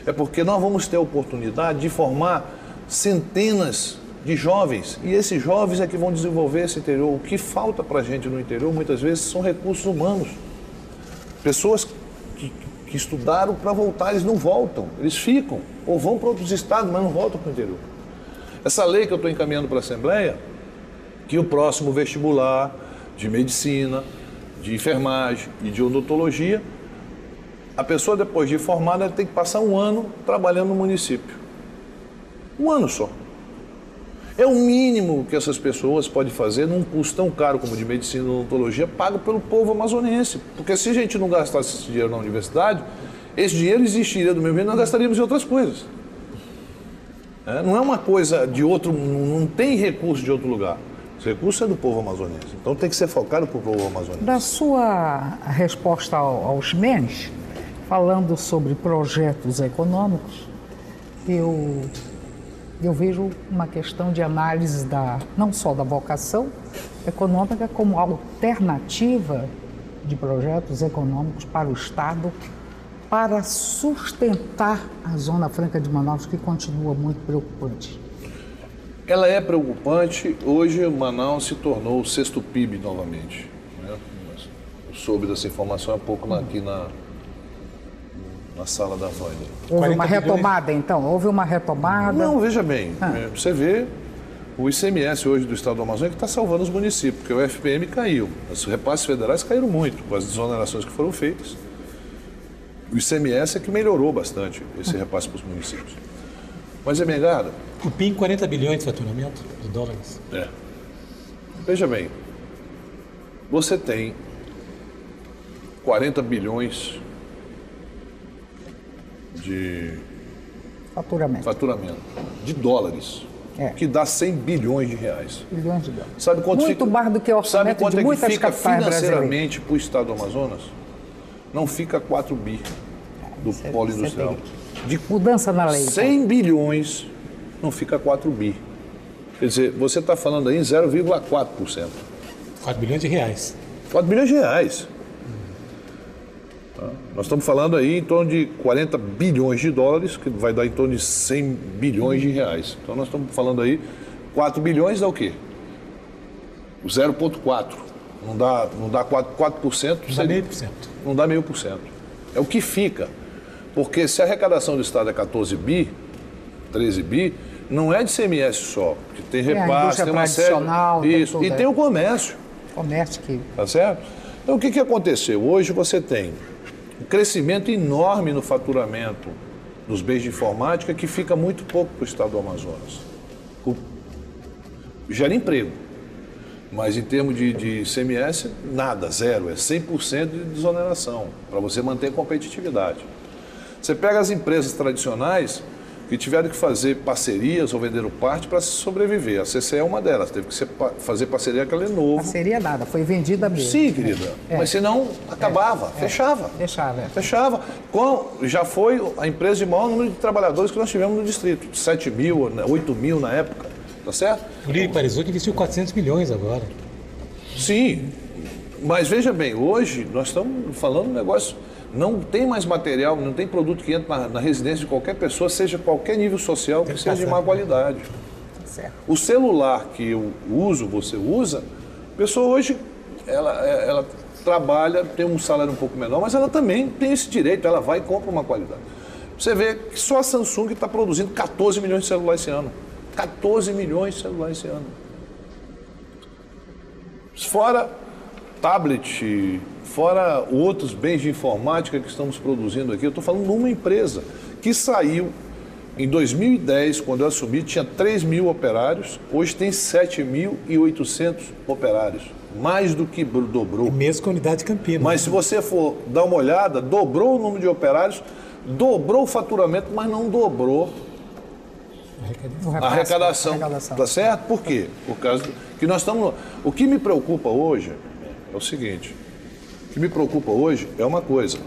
É porque nós vamos ter a oportunidade de formar centenas de jovens e esses jovens é que vão desenvolver esse interior. O que falta para a gente no interior muitas vezes são recursos humanos. Pessoas que estudaram para voltar, eles não voltam, eles ficam ou vão para outros estados, mas não voltam para o interior. Essa lei que eu estou encaminhando para a Assembleia, que o próximo vestibular de medicina, de enfermagem e de odontologia, a pessoa depois de formada ela tem que passar 1 ano trabalhando no município. 1 ano só. É o mínimo que essas pessoas podem fazer num curso tão caro como de medicina e odontologia, pago pelo povo amazonense. Porque se a gente não gastasse esse dinheiro na universidade, esse dinheiro existiria do mesmo jeito, nós gastaríamos em outras coisas. Não é uma coisa de outro, não tem recurso de outro lugar. Esse recurso é do povo amazonense. Então tem que ser focado para o povo amazonense. Da sua resposta aos MENs, falando sobre projetos econômicos, eu vejo uma questão de análise não só da vocação econômica, como alternativa de projetos econômicos para o Estado, para sustentar a Zona Franca de Manaus, que continua muito preocupante. Ela é preocupante. Hoje, Manaus se tornou o 6º PIB novamente. Né? Eu soube dessa informação há pouco aqui na sala da Vânia. Houve uma retomada, então? Houve uma retomada? Não, veja bem. Você vê o ICMS hoje do Estado do Amazonas que está salvando os municípios, porque o FPM caiu. Os repasses federais caíram muito com as desonerações que foram feitas. O ICMS é que melhorou bastante esse repasse para os municípios. Mas, Emengada... O PIN, 40 bilhões de faturamento de dólares. Veja bem, você tem 40 bilhões de faturamento de dólares, que dá 100 bilhões de reais. Bilhões de dólares. Sabe quanto muito mais do que o orçamento de muitas fica capitais financeiramente para o Estado do Amazonas? Não fica 4 bi do polo industrial. De mudança na lei. 100 bilhões não fica 4 bi. Quer dizer, você está falando aí em 0,4%. 4 bilhões de reais. 4 bilhões de reais. Nós estamos falando aí em torno de 40 bilhões de dólares, que vai dar em torno de 100 bilhões de reais. Então nós estamos falando aí, 4 bilhões dá o quê? O 0,4. Não dá 4%. Não dá meio por cento. Não dá meio por cento. É o que fica. Porque se a arrecadação do Estado é 14 bi, 13 bi, não é de CMS só. Porque tem repasse, tem uma série... Isso, e tem o comércio. Comércio que... Tá certo? Então o que aconteceu? Hoje você tem um crescimento enorme no faturamento dos bens de informática que fica muito pouco para o Estado do Amazonas. Gera emprego. Mas em termos de ICMS, nada, zero. É 100% de desoneração, para você manter competitividade. Você pega as empresas tradicionais que tiveram que fazer parcerias ou venderam parte para sobreviver. A CCE é uma delas, teve que fazer parceria com a Lenovo. Parceria nada, foi vendida mesmo. Sim, querida. Mas senão acabava, fechava. Fechava. Já foi a empresa de maior número de trabalhadores que nós tivemos no distrito. 7 mil, 8 mil na época. Tá certo? O Lírio Parisot que investiu 400 milhões agora. Sim, mas veja bem, hoje nós estamos falando um negócio, não tem mais material, não tem produto que entra na residência de qualquer pessoa, seja qualquer nível social, que seja de má qualidade. Certo. O celular que eu uso, você usa, a pessoa hoje, ela trabalha, tem um salário um pouco menor, mas ela também tem esse direito, ela vai e compra uma qualidade. Você vê que só a Samsung está produzindo 14 milhões de celulares esse ano. 14 milhões de celulares esse ano. Fora tablet, fora outros bens de informática que estamos produzindo aqui, eu estou falando numa empresa que saiu em 2010, quando eu assumi, tinha 3 mil operários, hoje tem 7.800 operários, mais do que dobrou. E mesmo com a unidade de Campinas. Mas se você for dar uma olhada, dobrou o número de operários, dobrou o faturamento, mas não dobrou a arrecadação. Tá certo? Por quê? Por causa que nós estamos... O que me preocupa hoje é o seguinte, o que me preocupa hoje é uma coisa,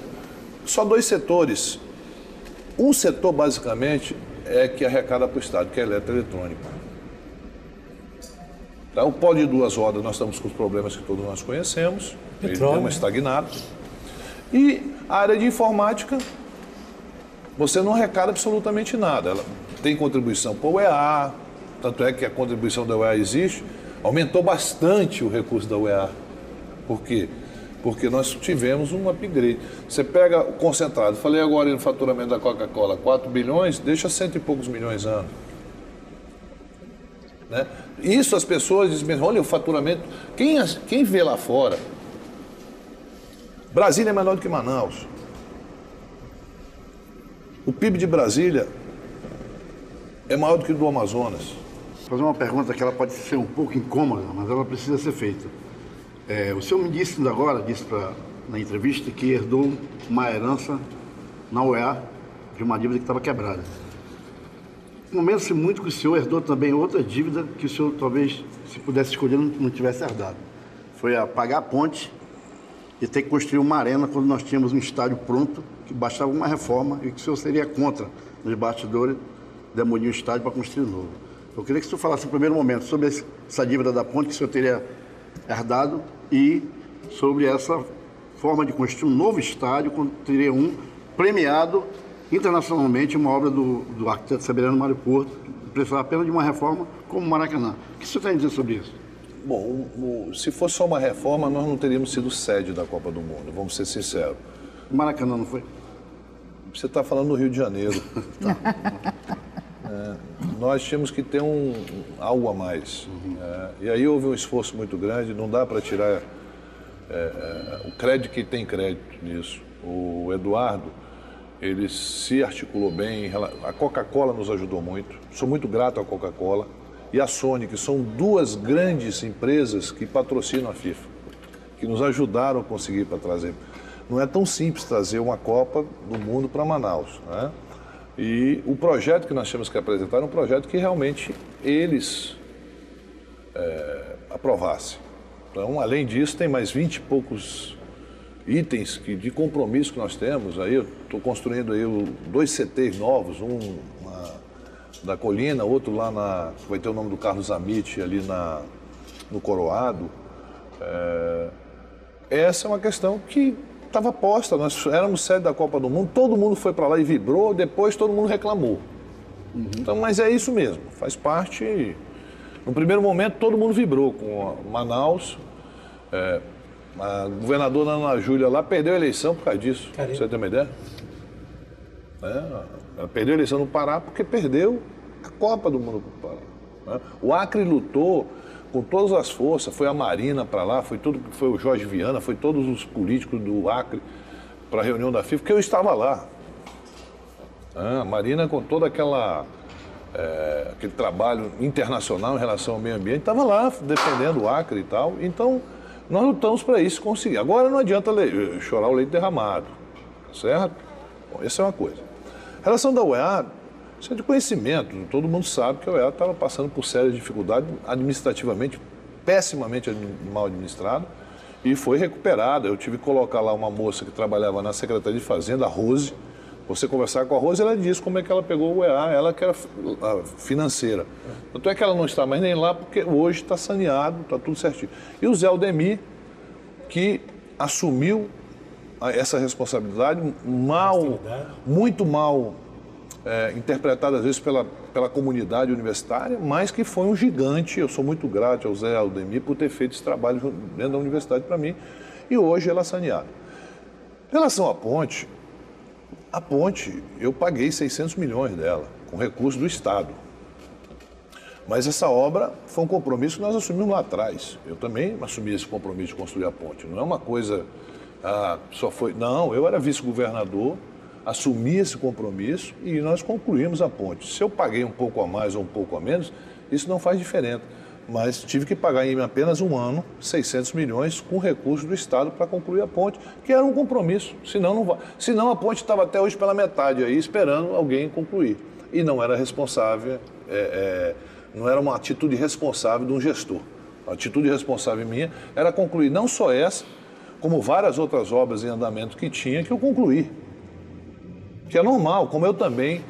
só 2 setores. Um setor, basicamente, é que arrecada para o Estado, que é eletroeletrônico. Tá? O pó de 2 rodas, nós estamos com os problemas que todos nós conhecemos, ele deu uma estagnada. E a área de informática, você não arrecada absolutamente nada. Ela tem contribuição para o UEA, tanto é que a contribuição da UEA existe, aumentou bastante o recurso da UEA. Por quê? Porque nós tivemos um upgrade. Você pega o concentrado, falei agora no faturamento da Coca-Cola, 4 bilhões, deixa 100 e poucos milhões ano. Né? Isso as pessoas dizem, olha o faturamento, quem vê lá fora, Brasília é menor do que Manaus. O PIB de Brasília é maior do que o do Amazonas. Vou fazer uma pergunta que ela pode ser um pouco incômoda, mas ela precisa ser feita. O senhor me disse agora, na entrevista, que herdou uma herança na UEA de uma dívida que estava quebrada. Comenta-se muito que o senhor herdou também outra dívida que o senhor talvez, se pudesse escolher, não tivesse herdado. Foi a pagar a ponte e ter que construir uma arena quando nós tínhamos um estádio pronto, que bastava uma reforma e que o senhor seria contra, nos bastidores, demolir o estádio para construir novo. Eu queria que o senhor falasse no primeiro momento sobre essa dívida da ponte que o senhor teria herdado e sobre essa forma de construir um novo estádio, quando teria um premiado internacionalmente, uma obra do arquiteto Severiano Mário Porto, que precisava apenas de uma reforma como o Maracanã. O que o senhor tem a dizer sobre isso? Bom, se fosse só uma reforma, nós não teríamos sido sede da Copa do Mundo, vamos ser sinceros. O Maracanã não foi? Você está falando no Rio de Janeiro. Nós tínhamos que ter algo a mais. E aí houve um esforço muito grande, não dá para tirar o crédito que tem crédito nisso. O Eduardo, ele se articulou bem, a Coca-Cola nos ajudou muito, sou muito grato à Coca-Cola e à Sony, que são 2 grandes empresas que patrocinam a FIFA, que nos ajudaram a conseguir para trazer. Não é tão simples trazer uma Copa do Mundo para Manaus, né? E o projeto que nós tínhamos que apresentar era um projeto que realmente eles aprovassem. Então, além disso, tem mais 20 e poucos itens de compromisso que nós temos. Aí eu estou construindo aí 2 CTs novos, um da Colina, outro lá vai ter o nome do Carlos Amit ali no Coroado. Essa é uma questão que estava posta, nós éramos sede da Copa do Mundo, todo mundo foi para lá e vibrou, depois todo mundo reclamou. Então, mas é isso mesmo, faz parte. No primeiro momento todo mundo vibrou com Manaus, a governadora Ana Júlia lá perdeu a eleição por causa disso, você tem uma ideia? Ela perdeu a eleição no Pará porque perdeu a Copa do Mundo para o Pará. O Acre lutou com todas as forças, foi a Marina para lá, foi o Jorge Viana, foi todos os políticos do Acre para a reunião da FIFA, porque eu estava lá. A Marina, com todo aquele trabalho internacional em relação ao meio ambiente, estava lá defendendo o Acre e tal. Então, nós lutamos para isso conseguir. Agora não adianta chorar o leite derramado, certo? Bom, essa é uma coisa. Em relação da UEA, isso é de conhecimento, todo mundo sabe que a UEA estava passando por sérias dificuldades, administrativamente, pessimamente mal administrado, e foi recuperada. Eu tive que colocar lá uma moça que trabalhava na Secretaria de Fazenda, a Rose. Você conversar com a Rose, ela diz como é que ela pegou o UEA, ela que era financeira. Tanto é que ela não está mais nem lá, porque hoje está saneado, está tudo certinho. E o Zé Aldemir, que assumiu essa responsabilidade muito mal interpretado às vezes pela comunidade universitária, mas que foi um gigante. Eu sou muito grato ao Zé Aldemir por ter feito esse trabalho dentro da universidade para mim, e hoje ela é saneada. Em relação à ponte, A ponte, eu paguei 600 milhões dela, com recurso do Estado. Mas essa obra foi um compromisso que nós assumimos lá atrás. Eu também assumi esse compromisso de construir a ponte. Não é uma coisa, só foi... Não, eu era vice-governador, assumi esse compromisso e nós concluímos a ponte. Se eu paguei um pouco a mais ou um pouco a menos, isso não faz diferença. Mas tive que pagar em apenas um ano 600 milhões com recurso do Estado para concluir a ponte, que era um compromisso. Senão a ponte estava até hoje pela metade aí, esperando alguém concluir. E não era responsável, não era uma atitude responsável de um gestor. A atitude responsável minha era concluir não só essa, como várias outras obras em andamento que tinha, que eu concluí. Que é normal, como eu também,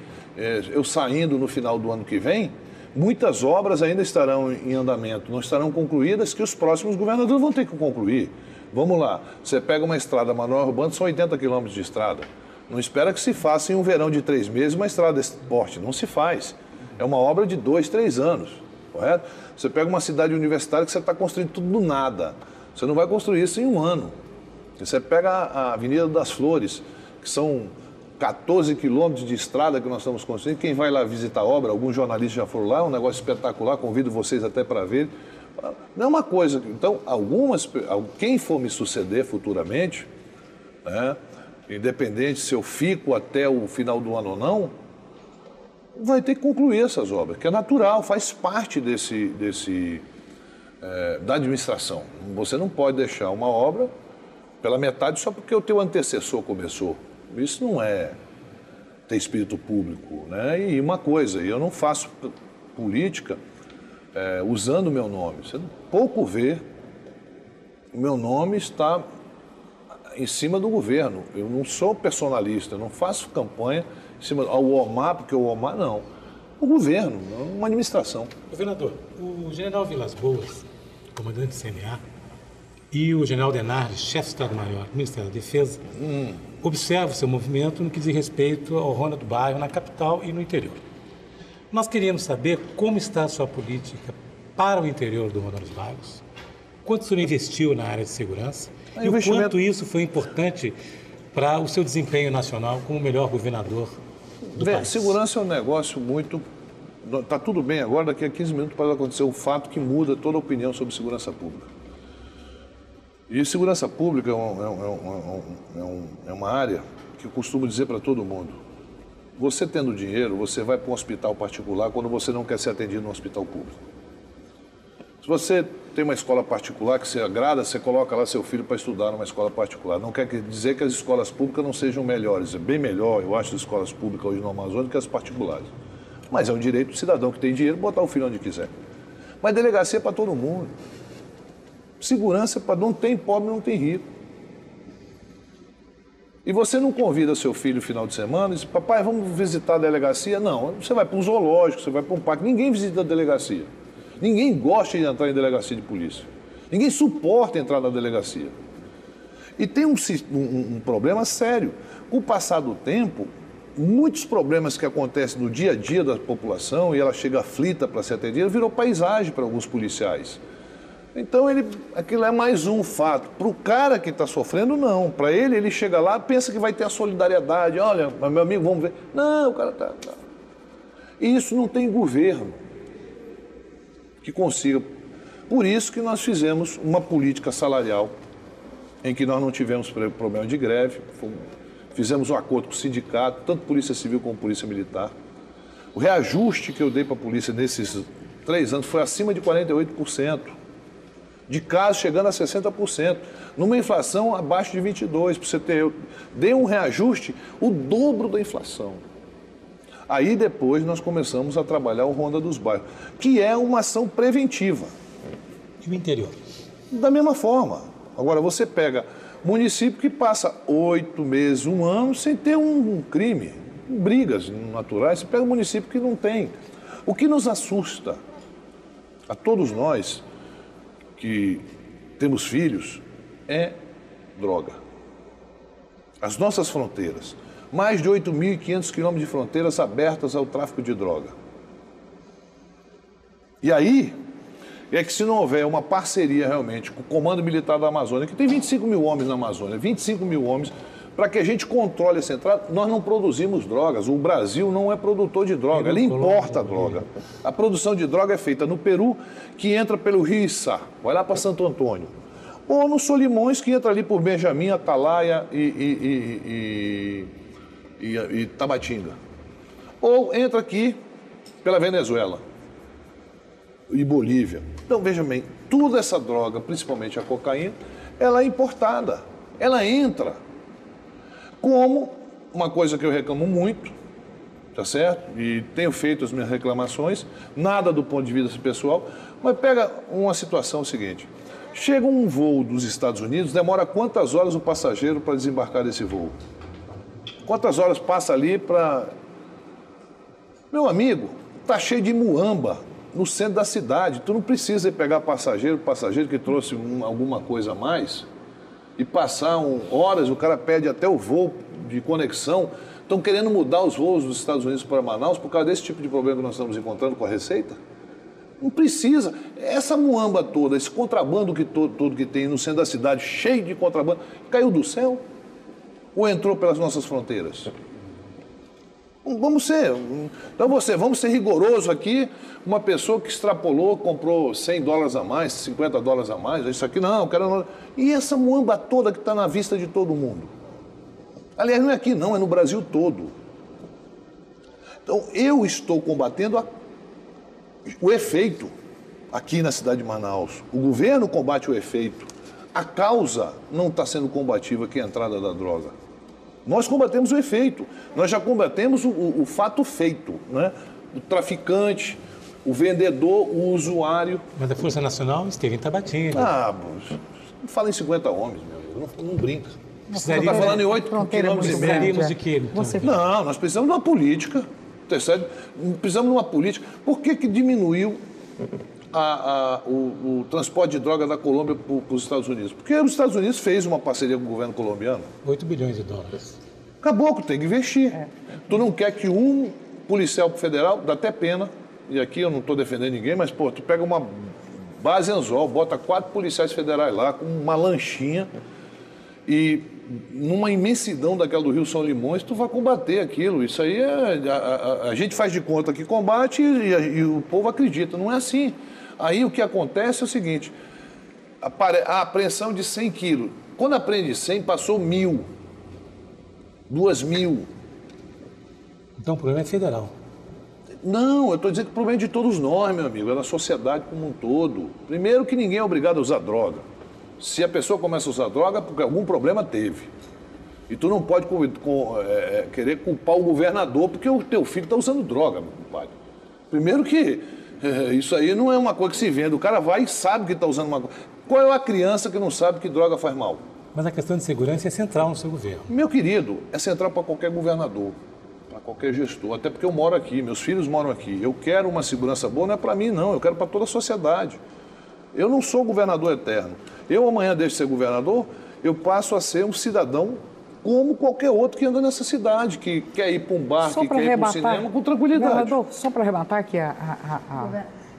eu saindo no final do ano que vem, muitas obras ainda estarão em andamento, não estarão concluídas, que os próximos governadores vão ter que concluir. Vamos lá, você pega uma estrada Manoel Urbano, são 80 quilômetros de estrada. Não espera que se faça em um verão de 3 meses uma estrada desse porte, não se faz. É uma obra de 2, 3 anos, correto? Você pega uma cidade universitária que você está construindo tudo do nada. Você não vai construir isso em um ano. Você pega a Avenida das Flores, que são 14 quilômetros de estrada que nós estamos construindo. Quem vai lá visitar a obra, alguns jornalistas já foram lá, é um negócio espetacular, convido vocês até para ver. Não é uma coisa... Então, quem for me suceder futuramente, né, independente se eu fico até o final do ano ou não, vai ter que concluir essas obras, que é natural, faz parte da administração. Você não pode deixar uma obra pela metade só porque o teu antecessor começou. Isso não é ter espírito público, né? E uma coisa, eu não faço política usando o meu nome. Você pouco vê, o meu nome está em cima do governo. Eu não sou personalista, eu não faço campanha em cima do Omar, porque o Omar não. O governo, uma administração. Governador, o general Vilas Boas, comandante do CNA, e o general Denardi, chefe de Estado-Maior do Ministério da Defesa, observam o seu movimento no que diz respeito ao Ronda do Bairro na capital e no interior. Nós queríamos saber como está a sua política para o interior do Ronda dos Bairros, quanto o senhor investiu na área de segurança e o quanto isso foi importante para o seu desempenho nacional como o melhor governador do país. Segurança é um negócio muito... Está tudo bem agora, daqui a 15 minutos pode acontecer um fato que muda toda a opinião sobre segurança pública. E segurança pública é uma área que eu costumo dizer para todo mundo. Você tendo dinheiro, você vai para um hospital particular quando você não quer ser atendido no hospital público. Se você tem uma escola particular que você agrada, você coloca lá seu filho para estudar numa escola particular. Não quer dizer que as escolas públicas não sejam melhores. É bem melhor, eu acho, as escolas públicas hoje no Amazonas do que as particulares. Mas é um direito do cidadão que tem dinheiro botar o filho onde quiser. Mas delegacia é para todo mundo. Segurança para não tem pobre, não tem rico. E você não convida seu filho no final de semana e diz, papai, vamos visitar a delegacia? Não, você vai para um zoológico, você vai para um parque. Ninguém visita a delegacia. Ninguém gosta de entrar em delegacia de polícia. Ninguém suporta entrar na delegacia. E tem um problema sério. Com o passar do tempo, muitos problemas que acontecem no dia a dia da população, e ela chega aflita para ser atendida, virou paisagem para alguns policiais. Então, aquilo é mais um fato. Para o cara que está sofrendo, não. Para ele chega lá, pensa que vai ter a solidariedade. Olha, meu amigo, vamos ver. Não, o cara está... E isso não tem governo que consiga. Por isso que nós fizemos uma política salarial em que nós não tivemos problema de greve. Fizemos um acordo com o sindicato, tanto Polícia Civil como Polícia Militar. O reajuste que eu dei para a polícia nesses 3 anos foi acima de 48%. De casos chegando a 60%, numa inflação abaixo de 22%. Para você ter, eu dei um reajuste, o dobro da inflação. Aí depois nós começamos a trabalhar o Ronda dos Bairros, que é uma ação preventiva. E o interior? Da mesma forma. Agora você pega município que passa 8 meses, 1 ano, sem ter um crime, brigas naturais, você pega um município que não tem. O que nos assusta a todos nós que temos filhos, é droga. As nossas fronteiras, mais de 8.500 quilômetros de fronteiras abertas ao tráfico de droga. E aí, é que se não houver uma parceria realmente com o Comando Militar da Amazônia, que tem 25 mil homens na Amazônia, 25 mil homens, para que a gente controle essa entrada. Nós não produzimos drogas, o Brasil não é produtor de droga, ele importa droga. A produção de droga é feita no Peru, que entra pelo Rio Içá, vai lá para Santo Antônio. Ou no Solimões, que entra ali por Benjamin, Atalaia e Tabatinga. Ou entra aqui pela Venezuela e Bolívia. Então, veja bem, toda essa droga, principalmente a cocaína, ela é importada, ela entra. Como uma coisa que eu reclamo muito, tá certo? E tenho feito as minhas reclamações, nada do ponto de vista pessoal, mas pega uma situação seguinte. Chega um voo dos Estados Unidos, demora quantas horas o passageiro para desembarcar desse voo? Quantas horas passa ali para... Meu amigo, tá cheio de muamba no centro da cidade. Tu não precisa ir pegar passageiro que trouxe alguma coisa a mais e passar horas, o cara perde até o voo de conexão. Estão querendo mudar os voos dos Estados Unidos para Manaus por causa desse tipo de problema que nós estamos encontrando com a Receita? Não precisa. Essa muamba toda, esse contrabando todo que tem no centro da cidade, cheio de contrabando, caiu do céu ou entrou pelas nossas fronteiras? Vamos ser rigorosos aqui. Uma pessoa que extrapolou, comprou $100 a mais, $50 a mais, isso aqui não, eu quero não. E essa muamba toda que está na vista de todo mundo? Aliás, não é aqui não, é no Brasil todo. Então, eu estou combatendo o efeito aqui na cidade de Manaus. O governo combate o efeito. A causa não está sendo combativa, que é a entrada da droga. Nós combatemos o efeito. Nós já combatemos o fato feito, né? O traficante, o vendedor, o usuário. Mas a Força Nacional esteve em Tabatinga. Não fala em 50 homens, meu amigo. Não brinca. Você está falando em 8 quilômetros e meio. Precisaríamos de quê? Então? Não, nós precisamos de uma política. Precisamos de uma política. Por que diminuiu o transporte de droga da Colômbia para os Estados Unidos? Porque os Estados Unidos fez uma parceria com o governo colombiano. 8 bilhões de dólares. Acabou, tem que investir. Tu não quer que um policial federal, dá até pena, e aqui eu não estou defendendo ninguém, mas, pô, tu pega uma base anzol, bota 4 policiais federais lá, com uma lanchinha, e numa imensidão daquela do Rio São Limões, tu vai combater aquilo. Isso aí a gente faz de conta que combate e o povo acredita. Não é assim. Aí o que acontece é o seguinte, a apreensão de 100 quilos. Quando apreende 100, passou 1.000, 2.000. Então o problema é federal. Não, eu estou dizendo que o problema é de todos nós, meu amigo, é da sociedade como um todo. Primeiro que ninguém é obrigado a usar droga. Se a pessoa começa a usar droga, porque algum problema teve. E tu não pode querer culpar o governador porque o teu filho está usando droga, meu compadre. Primeiro que isso aí não é uma coisa que se vende. O cara vai e sabe que está usando uma coisa. Qual é a criança que não sabe que droga faz mal? Mas a questão de segurança é central no seu governo. Meu querido, é central para qualquer governador, para qualquer gestor. Até porque eu moro aqui, meus filhos moram aqui. Eu quero uma segurança boa, não é para mim não, eu quero para toda a sociedade. Eu não sou governador eterno. Eu amanhã deixo de ser governador, eu passo a ser um cidadão como qualquer outro que anda nessa cidade, que quer ir para um bar, que quer ir para um cinema com tranquilidade. Governador, só para arrematar que a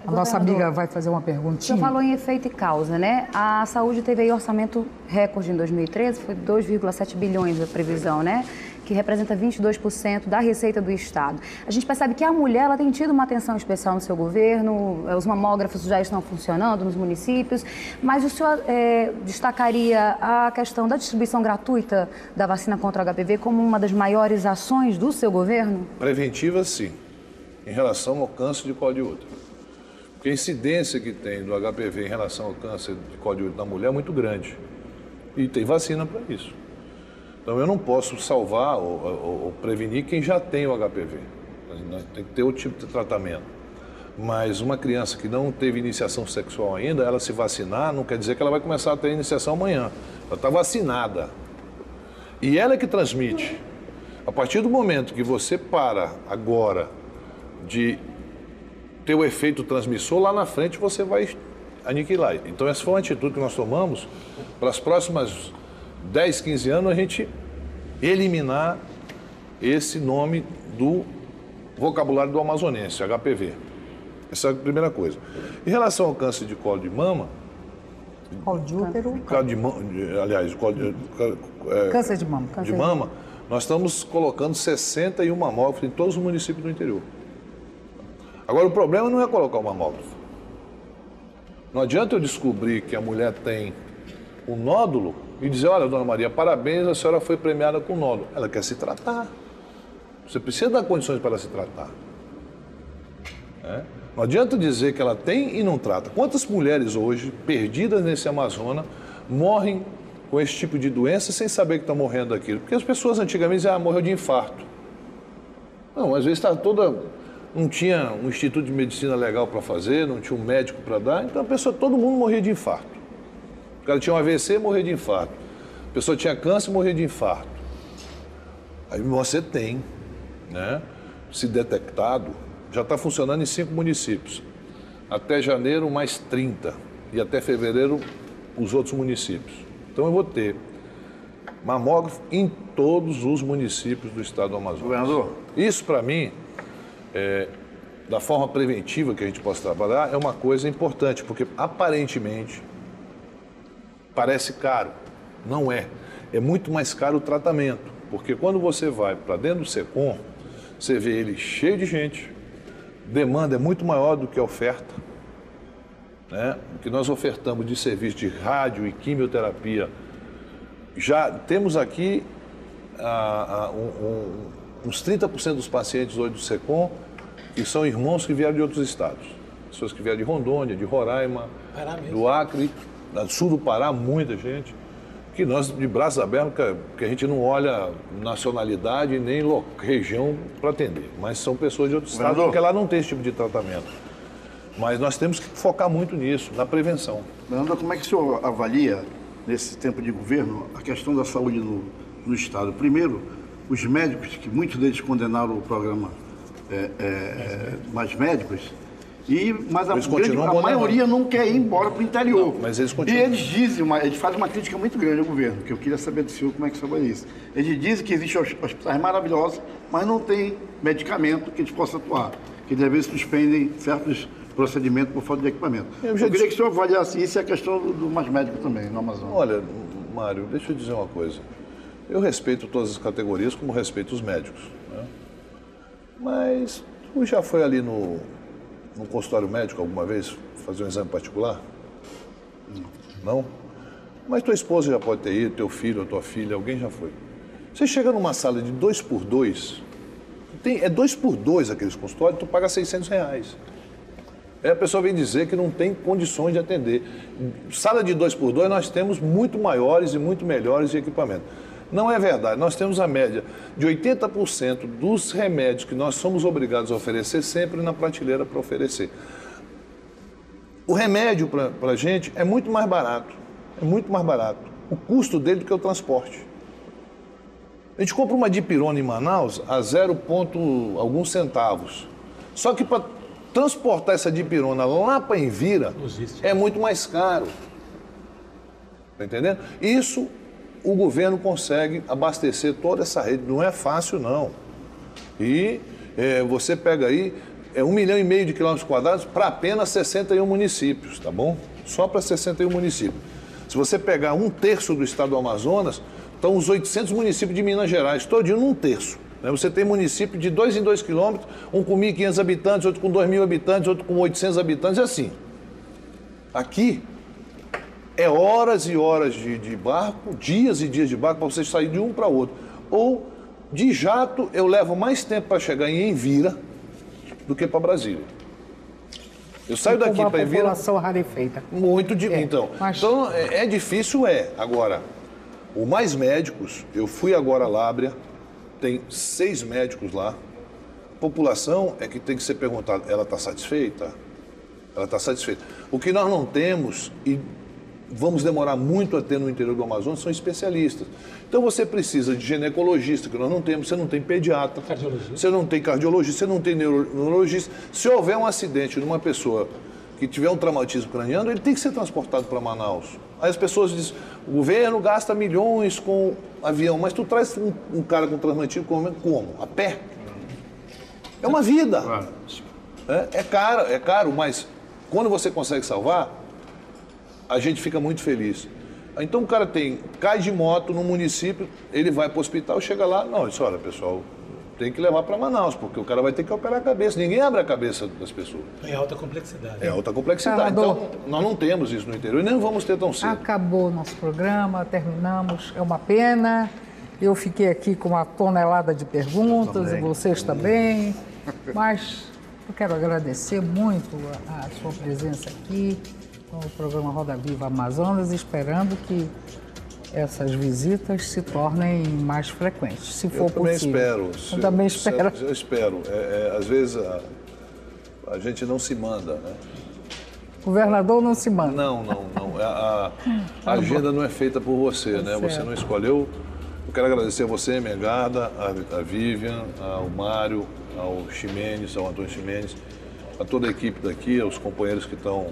nossa amiga vai fazer uma perguntinha. O senhor falou em efeito e causa, né? A saúde teve aí orçamento recorde em 2013, foi 2,7 bilhões a previsão, né? Que representa 22% da receita do Estado. A gente percebe que a mulher ela tem tido uma atenção especial no seu governo, os mamógrafos já estão funcionando nos municípios, mas o senhor destacaria a questão da distribuição gratuita da vacina contra o HPV como uma das maiores ações do seu governo? Preventiva, sim, em relação ao câncer de colo de útero. Porque a incidência que tem do HPV em relação ao câncer de colo de útero na mulher é muito grande. E tem vacina para isso. Então, eu não posso salvar ou prevenir quem já tem o HPV. Tem que ter outro tipo de tratamento. Mas uma criança que não teve iniciação sexual ainda, ela se vacinar, não quer dizer que ela vai começar a ter iniciação amanhã. Ela está vacinada. E ela é que transmite. A partir do momento que você para agora de ter o efeito transmissor, lá na frente você vai aniquilar. Então, essa foi uma atitude que nós tomamos para as próximas 10, 15 anos, a gente eliminar esse nome do vocabulário do amazonense, HPV. Essa é a primeira coisa. Em relação ao câncer de colo de mama, Colo de útero. Câncer de mama, nós estamos colocando 61 mamógrafos em todos os municípios do interior. Agora, o problema não é colocar o mamógrafo. Não adianta eu descobrir que a mulher tem um nódulo e dizer, olha, dona Maria, parabéns, a senhora foi premiada com nódulo. Ela quer se tratar. Você precisa dar condições para ela se tratar. Não adianta dizer que ela tem e não trata. Quantas mulheres hoje, perdidas nesse Amazonas, morrem com esse tipo de doença sem saber que estão morrendo daquilo? Porque as pessoas antigamente diziam, morreu de infarto. Não, às vezes está não tinha um instituto de medicina legal para fazer, não tinha um médico para dar, então todo mundo morria de infarto. O cara tinha um AVC, morria de infarto. A pessoa tinha câncer, morria de infarto. Aí você tem, né, se detectado, já está funcionando em 5 municípios. Até janeiro, mais 30. E até fevereiro, os outros municípios. Então eu vou ter mamógrafo em todos os municípios do estado do Amazonas. Governador? Isso, para mim, da forma preventiva que a gente possa trabalhar, é uma coisa importante, porque aparentemente parece caro. Não é. É muito mais caro o tratamento, porque quando você vai para dentro do SECOM, você vê ele cheio de gente, demanda é muito maior do que a oferta. Né? O que nós ofertamos de serviço de rádio e quimioterapia, já temos aqui uns 30% dos pacientes hoje do SECOM que são irmãos que vieram de outros estados. Pessoas que vieram de Rondônia, de Roraima, do Acre, do sul do Pará, muita gente. Que nós, de braços abertos, que a gente não olha nacionalidade nem região para atender. Mas são pessoas de outros estados, porque lá não tem esse tipo de tratamento. Mas nós temos que focar muito nisso, na prevenção. Fernando, como é que o senhor avalia, nesse tempo de governo, a questão da saúde no estado? Primeiro, os médicos, que muitos deles condenaram o programa Mais Médicos, mas a maioria não quer ir embora para o interior. Não, mas eles continuam. E eles fazem uma crítica muito grande ao governo, que eu queria saber do senhor como é que você avalia isso. Eles dizem que existem hospitais maravilhosos, mas não tem medicamento que eles possam atuar, que às vezes suspendem certos procedimentos por falta de equipamento. Eu queria que o senhor avaliasse isso e a questão do Mais Médico também, no Amazonas. Olha, Mário, deixa eu dizer uma coisa. Eu respeito todas as categorias, como respeito os médicos. Né? Mas tu já foi ali no consultório médico alguma vez fazer um exame particular? Não? Mas tua esposa já pode ter ido, teu filho ou tua filha, alguém já foi. Você chega numa sala de 2x2, é 2x2 aqueles consultórios, tu paga R$600. Aí a pessoa vem dizer que não tem condições de atender. Sala de 2x2 nós temos muito maiores e muito melhores de equipamento. Não é verdade. Nós temos a média de 80% dos remédios que nós somos obrigados a oferecer sempre na prateleira para oferecer. O remédio para a gente é muito mais barato. É muito mais barato. O custo dele do que o transporte. A gente compra uma dipirona em Manaus a 0, alguns centavos. Só que para transportar essa dipirona lá para Envira é muito mais caro. Tá entendendo? Isso o governo consegue abastecer toda essa rede. Não é fácil, não. E você pega aí 1,5 milhão de quilômetros quadrados para apenas 61 municípios, tá bom? Só para 61 municípios. Se você pegar 1/3 do estado do Amazonas, estão os 800 municípios de Minas Gerais, todinho num terço. Você tem município de 2 em 2 quilômetros, um com 1.500 habitantes, outro com 2.000 habitantes, outro com 800 habitantes, é assim. Aqui é horas e horas de barco, dias e dias de barco para você sair de um para outro. Ou de jato eu levo mais tempo para chegar em Envira do que para Brasília. Eu saio daqui para Envira... população rarefeita. Muito difícil. Então é difícil, Agora, o Mais Médicos, eu fui agora a Lábrea, tem 6 médicos lá. A população é que tem que ser perguntada, ela está satisfeita? Ela está satisfeita. O que nós não temos, e vamos demorar muito a ter no interior do Amazonas, são especialistas. Então você precisa de ginecologista, que nós não temos, você não tem pediatra, você não tem cardiologista, você não tem neurologista. Se houver um acidente de uma pessoa que tiver um traumatismo craniano, ele tem que ser transportado para Manaus. Aí as pessoas dizem, o governo gasta milhões com avião, mas tu traz um cara com traumatismo como? A pé? É uma vida. É caro, mas quando você consegue salvar, a gente fica muito feliz. Então o cara cai de moto no município, ele vai para o hospital, chega lá, não, isso, olha, pessoal, tem que levar para Manaus, porque o cara vai ter que operar a cabeça. Ninguém abre a cabeça das pessoas. É alta complexidade. É alta complexidade. Senador, então, nós não temos isso no interior e nem vamos ter tão cedo. Acabou o nosso programa, terminamos. É uma pena. Eu fiquei aqui com uma tonelada de perguntas, e vocês também. Mas eu quero agradecer muito a sua presença aqui no programa Roda Viva Amazonas, esperando que essas visitas se tornem mais frequentes, se for possível. Eu também espero. Eu espero. Às vezes a gente não se manda, né? O governador não se manda. Não. A agenda não é feita por você, né? Você não escolheu. Eu quero agradecer a você, Megada, a Vivian, ao Mário, ao Ximenes, ao Antônio Ximenes, a toda a equipe daqui, aos companheiros que estão.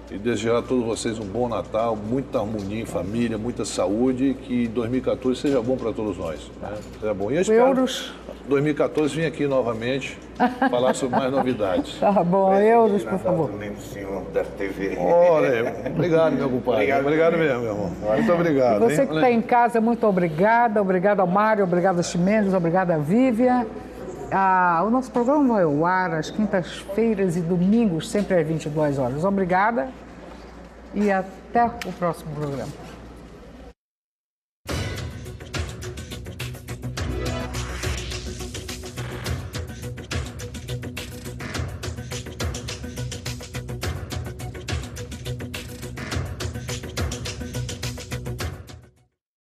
E desejar a todos vocês um bom Natal, muita harmonia em família, muita saúde e que 2014 seja bom para todos nós. Né? Seja bom. E eu espero 2014 vir aqui novamente falar sobre mais novidades. Tá bom, euros, por favor. Também do senhor da TV. Olha, obrigado, meu compadre. Obrigado mesmo, meu irmão. Muito obrigado. E você que está em casa, muito obrigada. Obrigado ao Mário, obrigado ao Ximenes, obrigado à Vivian. O nosso programa vai ao ar às quintas-feiras e domingos, sempre às 22 horas. Obrigada e até o próximo programa.